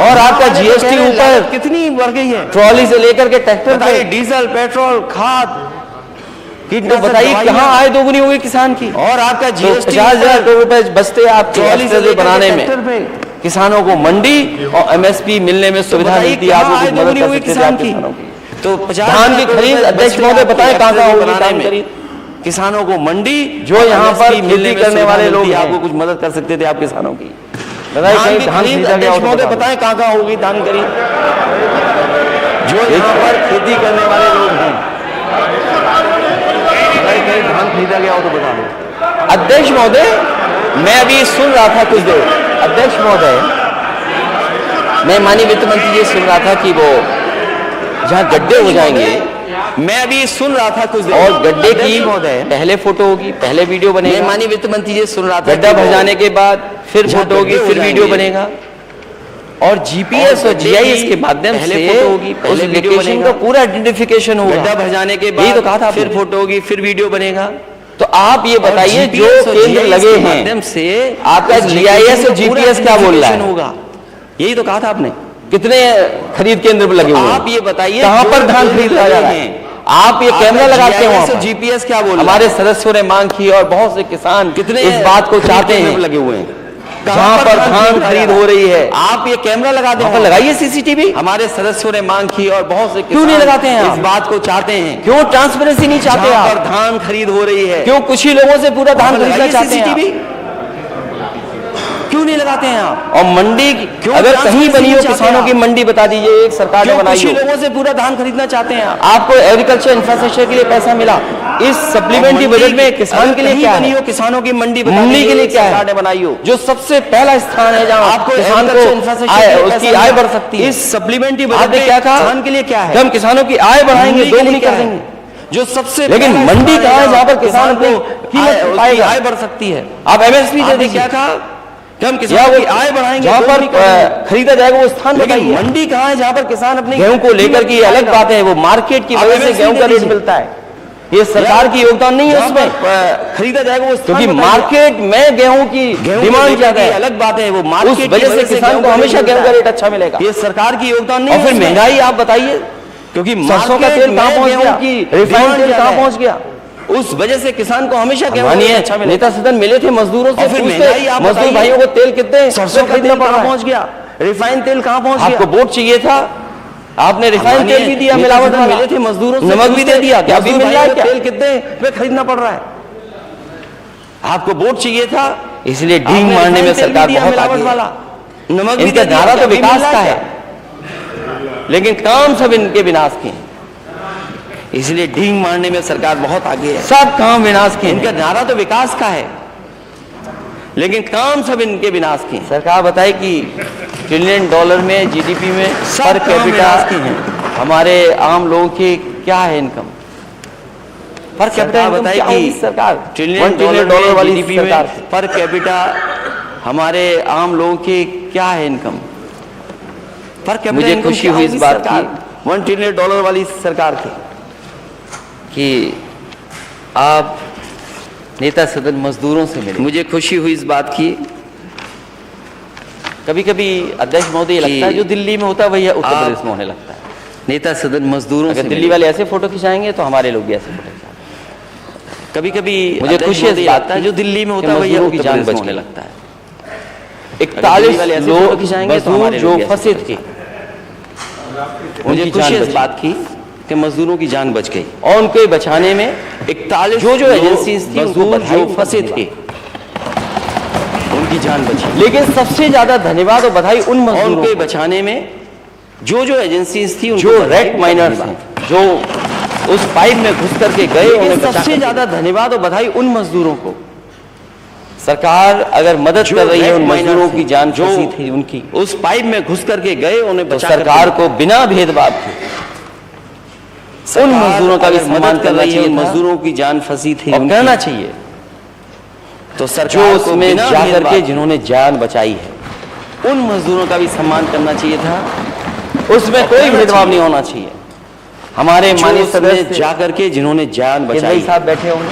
A: और आपका जीएसटी ऊपर
E: कितनी बढ़ गई है?
A: ट्रॉली से लेकर के ट्रैक्टर
E: बताइए,
A: तक।
E: डीजल, पेट्रोल, खाद,
A: तो बताइए कहाँ आय दोगुनी हो गई किसान की?
E: और आपका
A: तो
E: जीएसटी
A: 50,000 रुपए बचते आप
E: ट्रॉली से लेकर
A: बनाने
E: के
A: में।
E: ट्रैक्टर पे।
A: किसानों को मंडी और एमएसपी मिलने में सुविधा
E: बताइए,
A: मिलती है,
E: कहाँ
A: आपको
E: आय
A: कुछ मदद
E: दोगुनी
A: कर
E: हुई
A: सकते थे
E: किसान
A: आप
E: की?
A: किसानों की।
E: तो 50
A: धान की खरीद अध्यक्ष महोदय बताएं कहाँ कहाँ होगी धान
E: में
A: खरीद?
E: किसानों को मंडी
A: जो यहाँ पर
E: MSP मिलने
A: खेती
E: में
A: करने
E: सुविधा
A: वाले लोग
E: मिलती है,
A: हैं,
E: आपको कुछ मदद कर सकते थे आप किसानों की।
A: बताइए
E: धान
A: कहीं
E: की
A: धान
E: खरीद
A: खरीदा गया हो
E: अध्यक्ष
A: तो
E: महोदय
A: बताओ।
E: बताएं कहाँ कहाँ होगी धान खरीद? जो यहाँ पर खेती करने वाले लोग हैं,
A: बताइए कहीं धान खरीदा गया हो तो बता दो। अध्यक्ष महोदय, मैं अभी सुन रहा था कुछ देर, अध्यक्ष महोदय, मैं माननीय वित्त मंत्री जी सुन रहा था कि वो जहाँ गड्ढे हो जाएंगे,
E: मैं अभी सुन रहा था कुछ देर,
A: और गड्ढे की
E: अध्यक्ष महोदय,
A: पहले फोटो होगी, पहले वीडियो
E: मैं
A: बनेगा,
E: माननीय वित्त मंत्री जी सुन रहा था
A: गड्ढा
E: कि
A: भर
E: वो
A: जाने के बाद फिर
E: जहाँ
A: फोटो होगी,
E: गड्ढे हो
A: फिर वीडियो
E: जाएंगे,
A: बनेगा, और जीपीएस और
E: गड्ढे
A: जीआईएस
E: की
A: के माध्यम
E: पहले
A: से
E: फोटो होगी,
A: उस
E: पहले वीडियो
A: लोकेशन
E: बनेगा,
A: का पूरा आइडेंटिफिकेशन होगा।
E: गड्ढा भर जाने के
A: यही
E: बाद
A: तो कहा था
E: फिर
A: आपने।
E: फोटो होगी, फिर वीडियो बनेगा।
A: तो आप ये बताइए जो
E: GPS और
A: केंद्र
E: GIS
A: लगे
E: के
A: हैं,
E: माध्यम से
A: आपका
E: उस
A: जीआईएस
E: लोकेशन
A: और
E: का पूरा
A: जीपीएस क्या बोल रहा
E: identification
A: है?
E: होगा। यही तो कहा था आपने।
A: कितने खरीद केंद्र पर लगे हुए हैं?
E: आप ये बताइए
A: कहां
E: जो
A: पर धान
E: केंद्र
A: खरीदा जा रहा
E: लगे
A: है?
E: हैं,
A: आप ये कैमरा लगाते हो वहां पर?
E: जीपीएस क्या बोल रहा है?
A: हमारे सदस्यों ने मांग की और बहुत से किसान
E: कितने
A: इस बात को
E: खरीद
A: चाहते
E: केंद्र
A: हैं,
E: पर लगे हुए हैं?
A: जहां पर धान खरीद हो रही है
E: आप ये कैमरा लगा दें,
A: वहां पर लगाइए सीसीटीवी।
E: हमारे सदस्यों ने मांग की और बहुत से
A: क्यों नहीं लगाते हैं आप?
E: इस बात को चाहते हैं।
A: क्यों ट्रांसपेरेंसी नहीं चाहते
E: जहां पर
A: आप?
E: धान खरीद हो रही है,
A: क्यों कुछ ही लोगों से पूरा धान खरीदना
E: लगाइए
A: चाहते हैं
E: CCTV?
A: आप?
E: क्यों नहीं लगाते हैं आप?
A: और मंडी
E: क्यों
A: अगर
E: ट्रांसपेरेंसी
A: कहीं बनी हो
E: नहीं चाहते
A: किसानों
E: आप?
A: की मंडी बता दीजिए, एक सरकार ने
E: क्यों
A: बनाई
E: कुछ ही
A: हो।
E: लोगों से पूरा धान खरीदना चाहते हैं आप?
A: आपको एग्रीकल्चर इंफ्रास्ट्रक्चर के लिए पैसा मिला, इस सप्लीमेंट्री
E: मंडी
A: बजट में किसान के लिए क्या
E: बनी
A: है?
E: हो किसानों की मंडी बता
A: मंडी
E: दीजिए,
A: के लिए क्या
E: सरकार ने
A: है?
E: बनाई हो
A: जो सबसे पहला स्थान है जहां
E: आपको
A: किसान
E: agriculture
A: को
E: infrastructure
A: आय,
E: के लिए
A: उसकी
E: पैसा
A: आय
E: मिला।
A: बढ़ सकती है।
E: इस सप्लीमेंट्री बजट
A: आपने
E: में
A: क्या कहा?
E: किसान के लिए क्या
A: कि
E: है?
A: हम किसानों की आय बढ़ाएंगे,
E: मंडी के
A: दोगुनी
E: लिए क्या
A: कर
E: है?
A: देंगे।
E: जो सबसे
A: लेकिन
E: पहला
A: मंडी
E: स्थान
A: कहाँ है जहां पर
E: किसान
A: किसान को
E: को
A: कीमत
E: उसकी
A: पाएगा?
E: आय बढ़ सकती है।
A: आप एमएसपी दे
E: आपने
A: दीजिए।
E: क्या कहा कि हम
A: या
E: किसानों
A: वो
E: की आय बढ़ाएंगे,
A: जहां
E: दोगुनी कर देंगे।
A: पर खरीदा जाएगा वो स्थान
E: लेकिन
A: बताइए।
E: मंडी कहाँ है जहां पर किसान अपनी
A: गेहूं को लेकर की अलग बात है, वो मार्केट की
E: आप
A: वजह से
E: MSP
A: गेहूं का
E: दे
A: रेट
E: दीजिए।
A: मिलता है, ये सरकार की योगदान नहीं है
E: जहां
A: उसमें,
E: पर खरीदा जाएगा वो स्थान
A: क्योंकि
E: बताइए।
A: मार्केट में गेहूं की
E: गेहूं
A: डिमांड ज्यादा है,
E: अलग बात है, वो
A: उस
E: मार्केट की
A: वजह से किसान को हमेशा गेहूं का रेट अच्छा मिलेगा।
E: ये सरकार की योगदान नहीं
A: और
E: है
A: फिर
E: उसमें।
A: महंगाई आप बताइए,
E: क्योंकि
A: सरसों का
E: मार्केट
A: तेल कहां
E: में
A: पहुंच
E: गेहूं
A: गया,
E: की
A: रिफाइंड
E: डिमांड
A: तेल
E: ज्यादा
A: कहां
E: है।
A: पहुंच गया?
E: उस वजह से किसान को हमेशा गेहूं का
A: मानिए
E: रेट अच्छा मिलेगा।
A: नेता सदन मिले थे मजदूरों से,
E: और फिर
A: पूछते,
E: महंगाई आप
A: मजदूर
E: बताइए।
A: भाइयों को तेल कितने
E: सरसों का
A: खरीदना
E: तेल
A: पड़ रहा
E: कहां
A: है?
E: पहुंच गया? रिफाइंड तेल कहां पहुंच
A: आपको
E: गया?
A: वोट चाहिए था, आपने रिफाइंड तेल भी दिया,
E: नेता
A: मिलावट
E: सदन
A: वाला।
E: मिले थे मजदूरों से,
A: नमक भी दे दिया, क्या अभी
E: मजदूर
A: मिल रहा है
E: भाइयों को
A: क्या?
E: तेल कितने पे खरीदना पड़ रहा है? आपको वोट चाहिए था,
A: इसलिए ढींग
E: आपने
A: मारने में
E: रिफाइंड तेल भी
A: सरकार
E: दिया,
A: बहुत
E: मिलावट
A: आगे है।
E: वाला नमक भी
A: इनका
E: दे दिया,
A: नारा
E: क्या
A: तो
E: अभी
A: विकास
E: मिल रहा
A: का
E: है
A: है, लेकिन काम सब इनके विनाश के हैं।
E: क्या? इसलिए ढींग मारने में सरकार बहुत आगे है।
A: सब काम विनाश के हैं।
E: इनका नारा तो विकास का है, लेकिन काम सब इनके विनाश के हैं।
A: सरकार बताए कि $1 ट्रिलियन में जीडीपी में
E: सब
A: पर
E: काम
A: कैपिटा
E: विनाश के हैं।
A: हमारे आम लोगों की क्या है इनकम, पर कैपिटा
E: सरकार बताए कि
A: सरकार
E: $1
A: $1
E: ट्रिलियन
A: ट्रिलियन वाली
E: जीडीपी में
A: सरकार
E: पर कैपिटा हमारे आम लोगों की क्या है इनकम? पर कैपिटा
A: मुझे
E: इनकम
A: खुशी
E: क्या
A: हुई इस
E: होगी
A: बात
E: सरकार?
A: की
E: $1 ट्रिलियन वाली सरकार की
A: कि आप नेता सदन मजदूरों से मिले।
E: मुझे खुशी हुई इस बात की।
A: कभी कभी अध्यक्ष महोदय लगता है जो दिल्ली में होता है वही उत्तर
E: आप-
A: प्रदेश में होने लगता है।
E: नेता सदन मजदूरों
A: अगर
E: से
A: दिल्ली
E: मिले।
A: वाले ऐसे फोटो खिंचाएंगे तो हमारे लोग भी ऐसे फोटो खिंचाएंगे।
E: कभी कभी
A: मुझे
E: अध्यक्ष
A: खुशी है इस
E: महोदय
A: बात
E: लगता है
A: की
E: जो दिल्ली में
A: कि
E: होता है वही
A: मजदूरों की
E: उत्तर
A: जान
E: प्रदेश में
A: बच
E: होने
A: गई।
E: लगता है।
A: 41
E: वाले ऐसे
A: लोग
E: फोटो खिंचाएंगे तो
A: मजदूर
E: हमारे
A: जो
E: लोग भी ऐसे
A: फंसे
E: फोटो
A: थे,
E: मुझे
A: उनकी
E: खुशी
A: जान
E: है इस
A: बची।
E: बात की कि मजदूरों की जान बच गई।
A: और उनको बचाने में
E: 41
A: जो एजेंसीज थी उनको
E: मजदूर
A: बधाई
E: जो फंसे थे उनकी जान बची,
A: लेकिन सबसे ज्यादा धन्यवाद और बधाई उन
E: और
A: मजदूरों
E: उनके
A: को
E: बचाने में जो एजेंसीज थी
A: जो रेड माइनर्स हैं, जो उस पाइप में घुस करके गए, उन्हें
E: सबसे ज्यादा धन्यवाद और बधाई उन मजदूरों को।
A: सरकार अगर मदद कर रही है उन मजदूरों की जान
E: जो
A: फंसी थी उनकी,
E: उस पाइप में घुस करके गए, उन्हें
A: तो
E: बचा
A: सरकार को बिना भेदभाव के उन मजदूरों का भी सम्मान करना चाहिए,
E: मजदूरों की जान फंसी थी
A: और
E: उनकी।
A: कहना चाहिए
E: तो
A: जो
E: सरकार को
A: उसमें
E: बिना
A: जा करके
E: भेदभाव
A: जिन्होंने जान बचाई है,
E: उन मजदूरों का भी सम्मान करना चाहिए था।
A: उसमें कोई भेदभाव नहीं होना चाहिए। हमारे माननीय सदस्य
E: जा करके जिन्होंने जान
A: केदवई
E: बचाई,
A: साहब बैठे होंगे,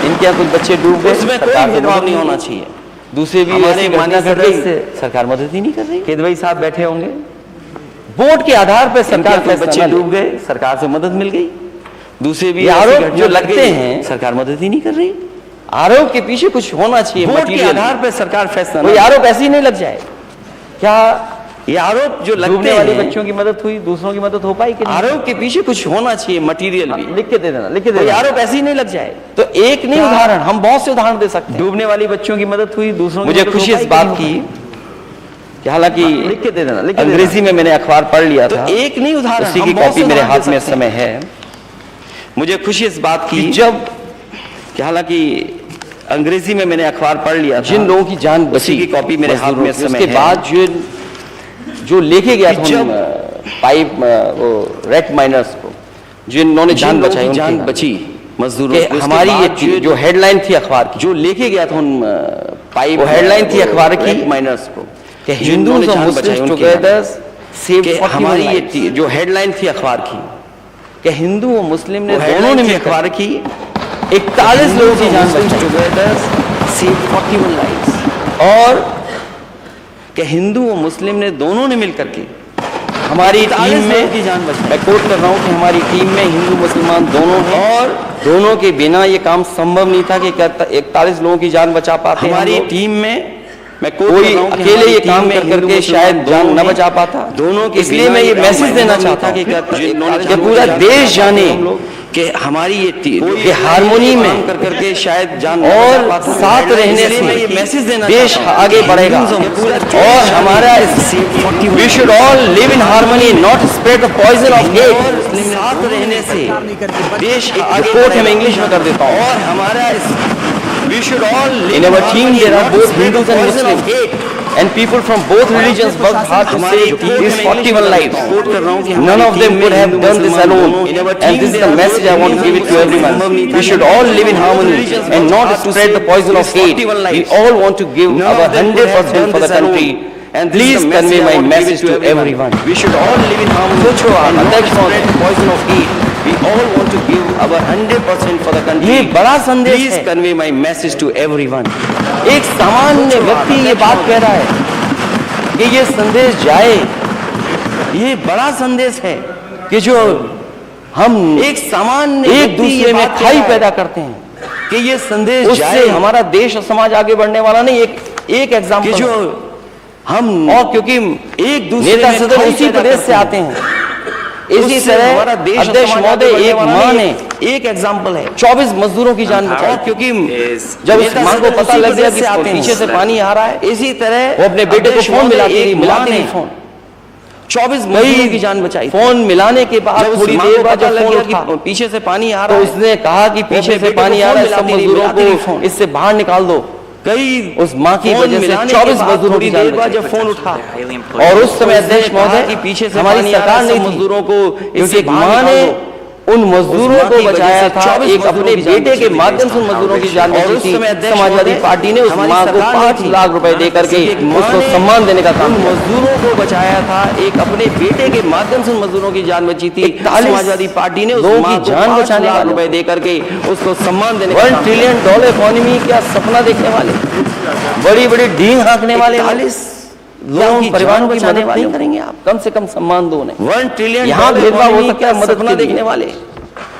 A: इनके यहाँ कुछ बच्चे डूब गए,
E: उसमें कोई
A: सरकार को
E: भेदभाव
A: मदद
E: नहीं होना चाहिए।
A: दूसरे भी
E: हमारे
A: ऐसी
E: माननीय
A: घटना घट गई,
E: सदस्य
A: सरकार मदद ही नहीं कर रही।
E: केदवई साहब बैठे होंगे,
A: वोट के आधार पर सरकार
E: सरकार के
A: फैसला
E: बच्चे
A: न ले।
E: डूब गए, सरकार से मदद मिल गई। दूसरे भी
A: ये
E: ऐसी
A: आरोप
E: घटना
A: जो
E: घट
A: लगते
E: गई,
A: हैं,
E: सरकार मदद ही नहीं कर रही।
A: आरोप के पीछे कुछ होना चाहिए,
E: वोट के
A: मटीरियल।
E: आधार पर सरकार फैसला
A: कोई
E: न-
A: आरोप ऐसे ही नहीं लग जाए। क्या
E: ये आरोप जो लगते
A: डूबने वाली
E: हैं,
A: बच्चों की मदद हुई, दूसरों की मदद हो पाई कि नहीं?
E: आरोप के पीछे कुछ होना चाहिए, मटेरियल भी।
A: लिख के दे देना, लिख के दे
E: कोई
A: देना।
E: आरोप ऐसे ही नहीं लग जाए।
A: तो एक नहीं उदाहरण, हम बहुत से उदाहरण दे सकते हैं।
E: डूबने वाली बच्चों की मदद हुई, दूसरों की
A: मुझे
E: मदद
A: खुशी
E: हो
A: इस
E: पाई
A: बात
E: कि
A: की
E: नहीं?
A: कि हालांकि
E: लिख के दे देना, लिख के दे
A: अंग्रेजी में मैंने अखबार पढ़ लिया
E: देना।
A: था,
E: तो एक नहीं उदाहरण,
A: उसी
E: हम
A: की
E: बहुत से
A: कॉपी मेरे
E: उदाहरण
A: हाथ
E: दे
A: में इस
E: सकते
A: समय
E: हैं।
A: है
E: मुझे खुशी इस बात
A: कि
E: की
A: जब
E: कि हालांकि अंग्रेजी में मैंने अखबार पढ़ लिया था,
A: जिन लोगों की जान
E: उसी
A: बची
E: की कॉपी मेरे हाथ में इस
A: मजदूरों की,
E: समय
A: उसके
E: है।
A: बाद जो लेके गया था
E: जब
A: पाइप वो रेड माइनर्स को, जिन्होंने
E: जिन
A: जान
E: लोगों
A: बचाई,
E: की
A: उनके
E: जान
A: नाम।
E: बची मजदूरों
A: कि
E: की, उसके
A: हमारी ये
E: बाद
A: जो हेडलाइन थी अखबार की,
E: जो लेके गया था उन पाइप,
A: वो हेडलाइन थी अखबार की
E: माइनर्स को,
A: कि
E: जिन्होंने
A: हिंदूज और
E: जान बचाई
A: मुस्लिम्स
E: उनके
A: टुगेदर
E: नाम।
A: सेव
E: कि हमारी ये जो हेडलाइन थी अखबार की,
A: कि हिंदू और मुस्लिम ने
E: वो
A: दोनों
E: हेडलाइन
A: ने
E: थी
A: मिलकर
E: अखबार की,
A: 41 लोगों की जान बचाई
E: टुगेदर सेव 41 लाइव्स।
A: और
E: कि हिंदू और मुस्लिम ने दोनों ने मिलकर के
A: हमारी
E: 41
A: टीम
E: लोगों की
A: में,
E: जान बचाई।
A: मैं कोट कर रहा हूं कि हमारी टीम में हिंदू मुसलमान दोनों हैं और दोनों के बिना ये काम संभव नहीं था कि 41 लोगों की जान बचा पाते हम
E: हमारी
A: लोग।
E: टीम में मैं कोट
A: कोई
E: कर रहा हूं कि
A: अकेले
E: हमारी
A: ये
E: टीम
A: काम
E: में
A: कर
E: हिंदू
A: करके शायद
E: मुसलमान
A: जान
E: दोनों
A: न बचा पाता।
E: दोनों के
A: इसलिए
E: बिना
A: मैं ये
E: काम
A: मैसेज देना
E: संभव
A: चाहता हूं
E: नहीं था
A: कि पूरा देश जाने
E: कि हमारी ये
A: कि हारमोनी में
E: कर करके शायद जान
A: और साथ रहने
E: इसलिए मैं ये
A: से
E: मैसेज देना
A: देश
E: चाहता हूं
A: आगे
E: कि
A: बढ़ेगा
E: हिंदू
A: और हमारा we should all live in harmony, not spread the poison of hate.
E: साथ रहने से देश आगे
A: कोट मैं इंग्लिश में कर देता हूं।
E: और हमारा we should all live
A: In our team there are
E: not
A: both
E: spread
A: Hindus and
E: poison of
A: Muslims,
E: hate.
A: and people from both religions worked hard to
E: हमारी
A: save
E: टीम
A: these
E: में
A: 41 lives.
E: कोट कर रहा हूं कि
A: None
E: हमारी
A: of them
E: टीम
A: could
E: में
A: have
E: हिंदू
A: done this
E: मुसलमान
A: alone,
E: दोनों- In our
A: and
E: team
A: this is
E: there
A: the
E: are
A: message I
E: both
A: want to give it to
E: Hindus
A: everyone.
E: and Muslims.
A: We should all live in harmony
E: Religions
A: and
E: worked
A: not
E: hard to
A: spread the
E: save
A: poison of
E: these
A: hate.
E: 41
A: We
E: lives.
A: all want to give
E: None
A: our
E: of them could have
A: 100%
E: done
A: for the
E: this alone.
A: country.
E: And
A: Please convey my message to everyone.
E: We should all live in harmony
A: सोचो आप,
E: and not
A: अध्यक्ष
E: spread
A: महोदय।
E: the poison of hate. We all want to give our 100% for the country.
A: ये बड़ा संदेश
E: Please
A: है।
E: convey my message to everyone.
A: एक सामान्य व्यक्ति ये बात कह रहा है कि ये संदेश जाए। ये बड़ा संदेश है कि जो हम
E: एक सामान्य
A: एक
E: व्यक्ति ये
A: दूसरे में
E: बात कह
A: खाई
E: रहा है
A: पैदा करते हैं
E: कि ये संदेश
A: उससे
E: जाए
A: हमारा देश और समाज आगे बढ़ने वाला नहीं। एक
E: कि
A: एग्जाम्पल
E: जो हम
A: और क्योंकि
E: एक दूसरे
A: नेता
E: में
A: सदस्य
E: खाई
A: उसी
E: पैदा
A: प्रदेश
E: करते
A: से
E: हैं।
A: आते हैं। इसी
E: उससे हमारा
A: तरह
E: देश और
A: अध्यक्ष
E: समाज
A: महोदय
E: आगे
A: एक
E: बढ़ने
A: मां
E: वाला
A: ने
E: नहीं। एक एग्जाम्पल है
A: 24 मजदूरों की जान बचाई
E: और क्योंकि
A: जब उस
E: नेता
A: मां को
E: सदस्य
A: पता
E: उसी
A: लग गया
E: प्रदेश
A: कि
E: से आते हैं।
A: पीछे से पानी आ रहा है,
E: इसी तरह
A: वो अपने बेटे को
E: अध्यक्ष
A: फोन
E: महोदय
A: मिलाती
E: एक
A: रही,
E: मां
A: मिलाती
E: ने
A: रही फोन।
E: 24 मजदूरों की जान बचाई।
A: फोन मिलाने के बाद
E: जब उस
A: थोड़ी
E: मां
A: देर
E: को
A: बाद
E: पता
A: जब
E: लग
A: फोन
E: गया
A: उठा
E: कि पीछे से पानी आ
A: तो
E: रहा है,
A: उसने कहा कि पीछे
E: अपने
A: से
E: बेटे को
A: पानी आ
E: फोन
A: रहा है, सब
E: मिलाती रही,
A: मजदूरों
E: मिलाती रही
A: को
E: फोन।
A: इससे बाहर निकाल दो।
E: कई
A: उस मां की
E: फोन
A: वजह से
E: मिलाने
A: 24
E: के बाद
A: मजदूरों
E: थोड़ी
A: की जान
E: देर बाद
A: बचाई।
E: जब फोन उठा
A: और उस समय अध्यक्ष
E: उसने कहा
A: महोदय
E: कि पीछे से
A: हमारी
E: पानी आ रहा
A: सरकार
E: है,
A: नहीं
E: सब
A: थी,
E: मजदूरों को
A: क्योंकि
E: इससे
A: एक
E: बाहर
A: मां ने
E: निकाल दो।
A: उन मजदूरों
E: उस मां
A: को
E: की वजह
A: बचाया
E: से
A: था,
E: 24
A: एक अपने
E: मजदूरों की जान
A: बेटे के
E: बची।
A: माध्यम से उन मजदूरों की जान
E: और
A: बची
E: उस
A: थी।
E: समय अध्यक्ष
A: समाजवादी
E: महोदय,
A: पार्टी ने उस
E: हमारी
A: मां को
E: सरकार नहीं
A: 5
E: थी।
A: लाख रुपए दे करके
E: एक मां
A: उसको
E: ने
A: सम्मान देने का काम
E: उन
A: किया।
E: मजदूरों को बचाया था, एक अपने बेटे के माध्यम से उन मजदूरों की जान बची थी।
A: 41
E: समाजवादी पार्टी ने उस
A: लोगों
E: मां
A: की
E: को
A: जान
E: 5
A: बचाने
E: लाख
A: वाले
E: रुपए दे करके उसको सम्मान देने का
A: $1
E: काम
A: ट्रिलियन इकोनॉमी का सपना देखने वाले, बड़ी बड़ी डींग हाँकने वाले
E: 41
A: लोगों
E: की
A: परिवारों
E: जान
A: की
E: बचाने
A: मदद
E: वाले
A: नहीं करेंगे आप? कम से कम सम्मान दो उन्हें।
E: 1 ट्रिलियन
A: यहाँ भेदभाव हो सकता है मदद
E: सपना
A: के लिए।
E: देखने वाले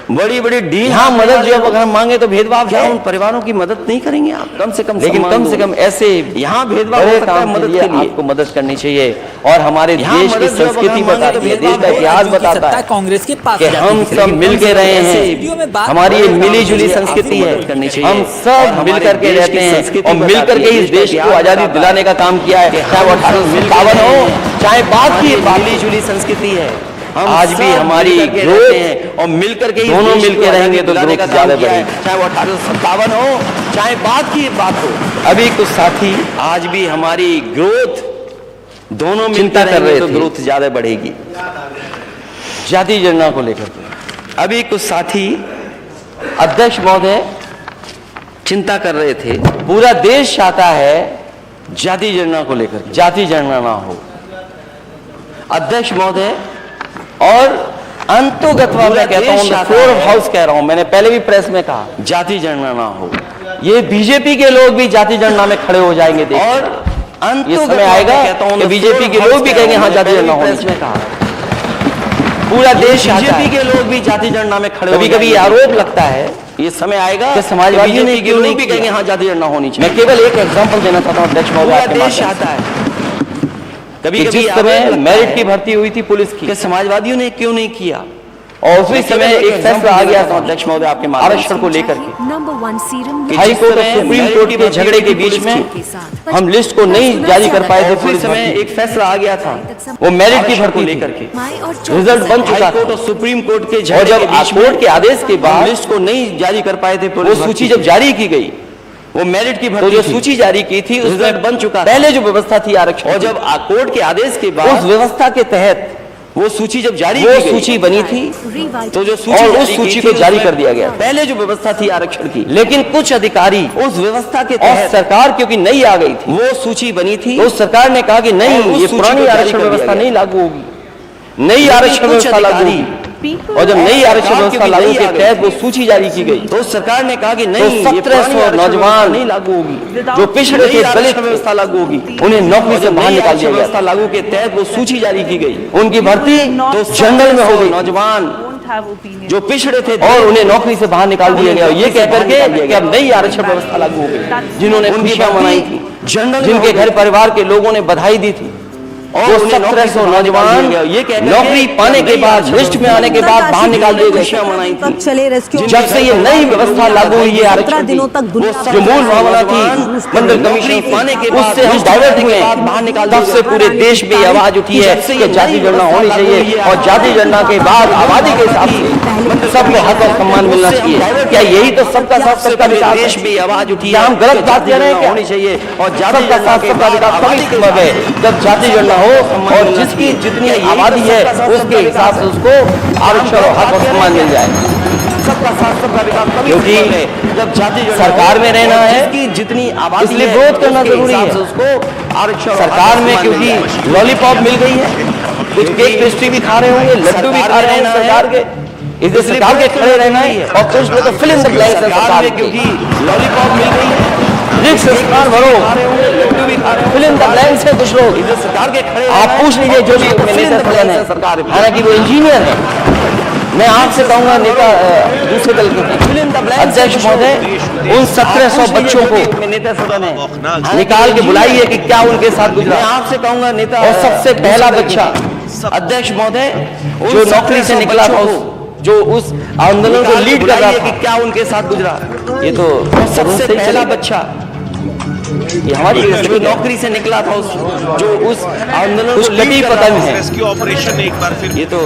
E: बड़ी बड़ी डील
A: यहाँ मदद जो अगर हम मांगे तो भेदभाव
E: क्या
A: है।
E: उन परिवारों की मदद नहीं करेंगे आप? कम से कम
A: लेकिन
E: सम्मान
A: कम
E: दो।
A: से कम ऐसे
E: यहाँ भेदभाव
A: बड़े
E: हो सकता है
A: काम
E: मदद
A: के
E: के
A: लिए
E: लिए।
A: आपको मदद करनी चाहिए। और हमारे
E: यहाँ
A: देश की
E: मदद जो अगर
A: संस्कृति
E: हम मांगे
A: बताती
E: तो
A: है, देश
E: भेदभाव
A: का
E: है।
A: इतिहास
G: जिनकी
A: बताता
G: सत्ता
A: है
G: कांग्रेस के पास
A: कि
G: जाती
A: हम
G: थी।
A: सब
G: लेकिन
A: मिल के रहे
G: ऐसे
A: हैं।
G: वीडियो में बात
A: हमारी ये
G: कर रहे हैं,
A: मिली जुली
G: आपको
A: संस्कृति है।
E: मदद करनी चाहिए।
A: हम
E: और
A: सब मिल
E: हमारे
A: करके
E: देश
A: रहते
E: की
A: हैं
E: संस्कृति
A: और मिल
E: बताती
A: करके
E: है,
A: इस देश को आजादी दिलाने का काम किया है, चाहे वो 1857 हो, चाहे बाद की
E: मिली जुली संस्कृति है। हम
A: आज भी
E: सब
A: हमारी
E: मिल करके
A: ग्रोथ
E: रहते हैं और मिल करके इस
A: दोनों
E: देश
A: मिल
E: को
A: के रहेंगे
E: आजादी
A: तो
E: दिलाने
A: ग्रोथ
E: का
A: ज्यादा
E: काम किया है।
A: बढ़ेगी।
E: चाहे वो 1857 हो, चाहे बाद की बात हो।
A: अभी कुछ साथी
E: आज भी हमारी ग्रोथ दोनों मिलकर
A: चिंता कर रहे
E: तो
A: थे।
E: ग्रोथ ज्यादा बढ़ेगी।
A: जाति जनगणना को लेकर के
E: अभी कुछ साथी
A: अध्यक्ष महोदय
E: चिंता कर रहे थे,
A: पूरा देश चाहता है जाति जनगणना को लेकर के, जाति जनगणना हो। अध्यक्ष महोदय और अंतोगतवा मैं कहता हूं, फ्लोर ऑफ हाउस कह रहा हूं, मैंने पहले भी प्रेस में कहा जाति जनगणना हो। ये बीजेपी के लोग भी जाति जनगणना में खड़े हो जाएंगे देश।
E: और
A: ये समय आएगा कि बीजेपी के लोग भी कहेंगे हाँ जाति जनगणना होनी
E: प्रेस में
A: चाहिए।
E: कहा
A: पूरा देश
E: बीजेपी के लोग भी जाति जनगणना में खड़े हो
A: कभी कभी
E: जाएंगे।
A: आरोप लगता है
E: ये समय आएगा
A: कि समाजवादियों ने
E: बीजेपी के
A: क्यों
E: लोग
A: नहीं
E: भी
A: किया।
E: कहेंगे हाँ जाति जनगणना होनी चाहिए।
A: मैं केवल एक एग्जांपल देना चाहता हूं अध्यक्ष महोदय
E: पूरा
A: आपके
E: देश
A: माध्यम से।
E: चाहता है कभी
A: कि
E: कभी
A: जिस समय मेरिट की भर्ती हुई थी पुलिस की
E: कि समाजवादियों ने क्यों नहीं किया।
A: और उसी समय एक फैसला आ गया था
E: अध्यक्ष महोदय आपके माध्यम
A: आरक्षण को लेकर के
H: नंबर 1 सीरम
E: कि
A: हाई
E: जिस
A: कोर्ट और
E: समय
A: सुप्रीम
E: मेरिट
A: कोर्ट
E: की
A: के
E: भर्ती
A: झगड़े के
E: हुई
A: बीच में
H: के साथ
A: हम लिस्ट को नहीं जारी कर पाए थे
E: उसी
A: पुलिस
E: समय
A: में।
E: एक फैसला आ गया था
A: वो मेरिट की
E: आरक्षण को
A: भर्ती
E: लेकर
A: थी।
E: के।
H: माई और
A: रिजल्ट बन चुका
E: हाई कोर्ट
A: था
E: और सुप्रीम कोर्ट के
A: और
E: झगड़े
A: जब
E: के बीच में
A: कोर्ट के आदेश के
E: हम
A: बाद
E: लिस्ट को नहीं जारी कर पाए थे
A: वो
E: पुलिस
A: सूची
E: भर्ती
A: जब जारी की गई,
E: वो मेरिट की
A: तो
E: भर्ती
A: जो
E: थी।
A: सूची जारी की थी उसमें
E: रिजल्ट बन चुका था।
A: पहले जो व्यवस्था थी आरक्षण
E: और
A: की,
E: जब कोर्ट के आदेश के
A: उस
E: बाद
A: व्यवस्था के तहत
E: वो सूची जब जारी
A: वो
E: की गई
A: सूची बनी थी
E: तो जो सूची
A: और उस
E: जारी की
A: सूची
E: थी,
A: को जारी
E: उसमें
A: कर दिया गया।
E: पहले जो व्यवस्था थी आरक्षण की,
A: लेकिन कुछ अधिकारी
E: उस व्यवस्था के
A: और
E: तहत
A: सरकार क्योंकि नई आ गई थी
E: वो सूची बनी थी।
A: तो सरकार ने कहा कि
E: और
A: नहीं
E: उस
A: ये
E: सूची
A: पुरानी
E: को जारी
A: आरक्षण
E: कर दिया
A: व्यवस्था
E: गया।
A: नहीं लागू होगी, नई आरक्षण
E: कुछ
A: व्यवस्था लागू
E: अधिकारी
A: होगी। और जब नई आरक्षण व्यवस्था लागू के तहत वो सूची जारी की गई
E: तो सरकार ने कहा कि
A: तो
E: नहीं ये
A: 1700
E: पुरानी
A: नौजवान
E: नहीं लागू होगी,
A: जो पिछड़े थे, दलित
E: दलित व्यवस्था लागू होगी,
A: उन्हें नौकरी
E: और
A: से
E: जब
A: बाहर
E: नई
A: निकाल
E: आरक्षण
A: दिया गया
E: व्यवस्था लागू के तहत वो सूची जारी की गई
A: उनकी भर्ती
E: तो
A: जनरल में हो गई
E: नौजवान
B: won't have opinion.
E: जो पिछड़े थे
A: और उन्हें नौकरी से बाहर निकाल दिया गया। ये कह करके कि अब नई आरक्षण व्यवस्था लागू हो गई, जिन्होंने
E: उनकी
A: खुशियां
E: भर्ती
A: मनाई थी,
E: जनरल में
A: जिनके
E: हो
A: घर
E: गई।
A: परिवार के लोगों ने बधाई दी थी,
E: और
A: वो
E: उन्हें नौकरी से
A: 1700
E: बाहर निकाल
A: नौजवान
E: दिया गया। ये कह करके
A: नौकरी पाने के
E: नई
A: बाद
E: आरक्षण
A: लिस्ट में आने के बाद बाहर निकाल दिए गए।
E: खुशियां मनाई थी।
B: चले रेस्क्यू
A: जब से ये नई व्यवस्था लागू हुई है
B: 17
A: आरक्षण
B: दिनों
A: की,
B: तक दुनिया
A: वो जो मूल भावना थी मंडल कमीशन
E: पाने के
A: की,
E: बाद
A: उससे हम
E: लिस्ट
A: डाइवर्ट
E: आने के
A: हुए,
E: बाद बाहर निकाल
A: तब
E: दिए
A: से
E: गए।
A: पूरे देश में ये आवाज उठी है
E: जब से
A: कि
E: ये
A: जाति
E: नई
A: गणना होनी
E: व्यवस्था लागू
A: चाहिए
E: हुई है,
A: और जाति गणना के बाद आबादी के हिसाब से सबको हक और सम्मान मिलना चाहिए। क्या यही तो सबका साथ सबका विकास
E: देश
A: है?
E: में आवाज उठी
A: क्या हम गलत बात कह रहे हैं क्या?
E: होनी चाहिए और जाति
A: सबका
E: जनगणना
A: साथ
E: के
A: सबका
E: बाद
A: विकास
E: आबादी
A: तभी
E: के
A: संभव है
E: हिसाब
A: जब जाति गणना हो और जिसकी जितनी आबादी है उसके हिसाब से उसको आरक्षण और हक और सम्मान मिल जाए।
E: सबका साथ सबका विकास तभी
A: क्योंकि
E: संभव है जब जाति जनगणना
A: सरकार
E: हो
A: में रहना
E: और
A: है,
E: जिसकी जितनी आबादी
A: इसलिए
E: है,
A: विरोध करना
E: उसके
A: जरूरी
E: हिसाब
A: है।
E: से उसको आरक्षण और हक
A: सरकार
E: और
A: में
E: सम्मान मिल
A: क्योंकि
E: जाए।
A: लॉलीपॉप मिल गई है, कुछ केक पेस्ट्री भी खा रहे होंगे, लड्डू भी खा रहे हैं सरकार के, इसलिए सरकार के खड़े रहना है। और कुछ लोग तो फिल इन द ब्लैंक्स है सरकार
E: में क्योंकि लॉलीपॉप मिल गई है,
A: रिक्स सरकार भरो,
E: लड्डू भी खा रहे हैं,
A: फिल इन द ब्लैंक्स है कुछ लोग।
E: इधर सरकार के खड़े
A: आप पूछ लीजिए जो भी नेता सदन है,
E: सरकार
A: हालांकि वो इंजीनियर है। मैं आपसे कहूंगा नेता दूसरे दल के अध्यक्ष महोदय उन 1700 बच्चों को
E: नेता सदन है
A: निकाल के बुलाइए कि क्या उनके साथ गुजरा।
E: मैं आपसे कहूंगा नेता
A: और सबसे पहला बच्चा
E: अध्यक्ष महोदय
A: जो नौकरी से निकला था जो उस आंदोलन को लीड कर रहा
E: कि
A: था,
E: क्या उनके साथ गुजरा।
A: ये तो
E: सबसे
A: सही
E: पहला
A: चलेगा।
E: बच्चा
A: ये हमारी
E: जो नौकरी से निकला था जो उस आंदोलन
A: कुछ
E: को
A: कटी
E: लीड कर
A: पतंग
E: रहा था।
A: है,
I: रेस्क्यू ऑपरेशन एक बार फिर
E: ये तो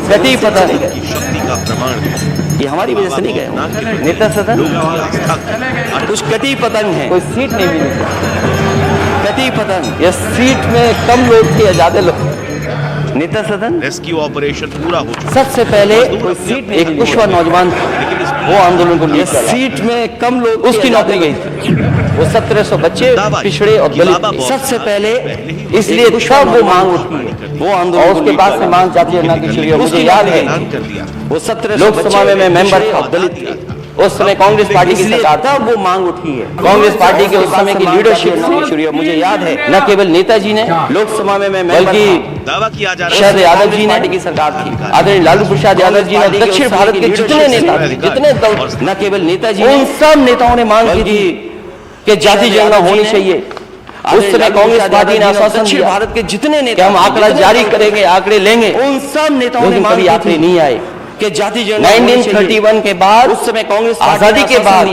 A: कटी पतंग है,
I: की शक्ति का प्रमाण है।
E: ये हमारी वजह से नहीं गए
I: ना केवल
A: नेता सदन
I: आस्था का
E: कुछ कटी पतंग है,
A: कोई सीट नहीं मिली।
E: कटी पतंग
A: ये सीट में कम लोग थे या ज्यादा लोग।
E: नेता सदन
I: रेस्क्यू ऑपरेशन पूरा हो चुका
A: सबसे पहले एक कुशवा नौजवान वो आंदोलन को लीड कर रहा
E: सीट में कम लोग
A: उसकी नौकरी गई थी। वो 1700 बच्चे पिछड़े और दलित थे।
E: सबसे पहले
A: इसलिए तब वो मांग उठी है।
E: वो
A: और
E: आंदोलन
A: उसके बाद से मांग जाति गणना की शुरू हुई। मुझे याद है
E: वो 1700
A: लोकसभा में मैं मेंबर था,
E: दलित थे उस समय कांग्रेस पार्टी की सरकार था, वो मांग उठी है। कांग्रेस पार्टी के उस समय की लीडरशिप ने, मुझे याद है, न केवल नेताजी ने लोकसभा में मैं बल्कि
I: दावा किया जा रहा
E: शरद यादव जी ने की सरकार थी, आदरणीय लालू प्रसाद यादव जी ने, दक्षिण भारत के जितने नेता थे, जितने दल, न केवल नेताजी, उन सब नेताओं ने मांग की थी कि जाति जनगणना होनी चाहिए। उस समय कांग्रेस पार्टी ने आश्वासन दिया भारत के जितने नेता हम आंकड़ा जारी करेंगे, आंकड़े लेंगे, उन सब नेताओं ने कभी आंकड़े नहीं आए कि जाति जनगणना 1931 के बाद, उस समय कांग्रेस आजादी के बाद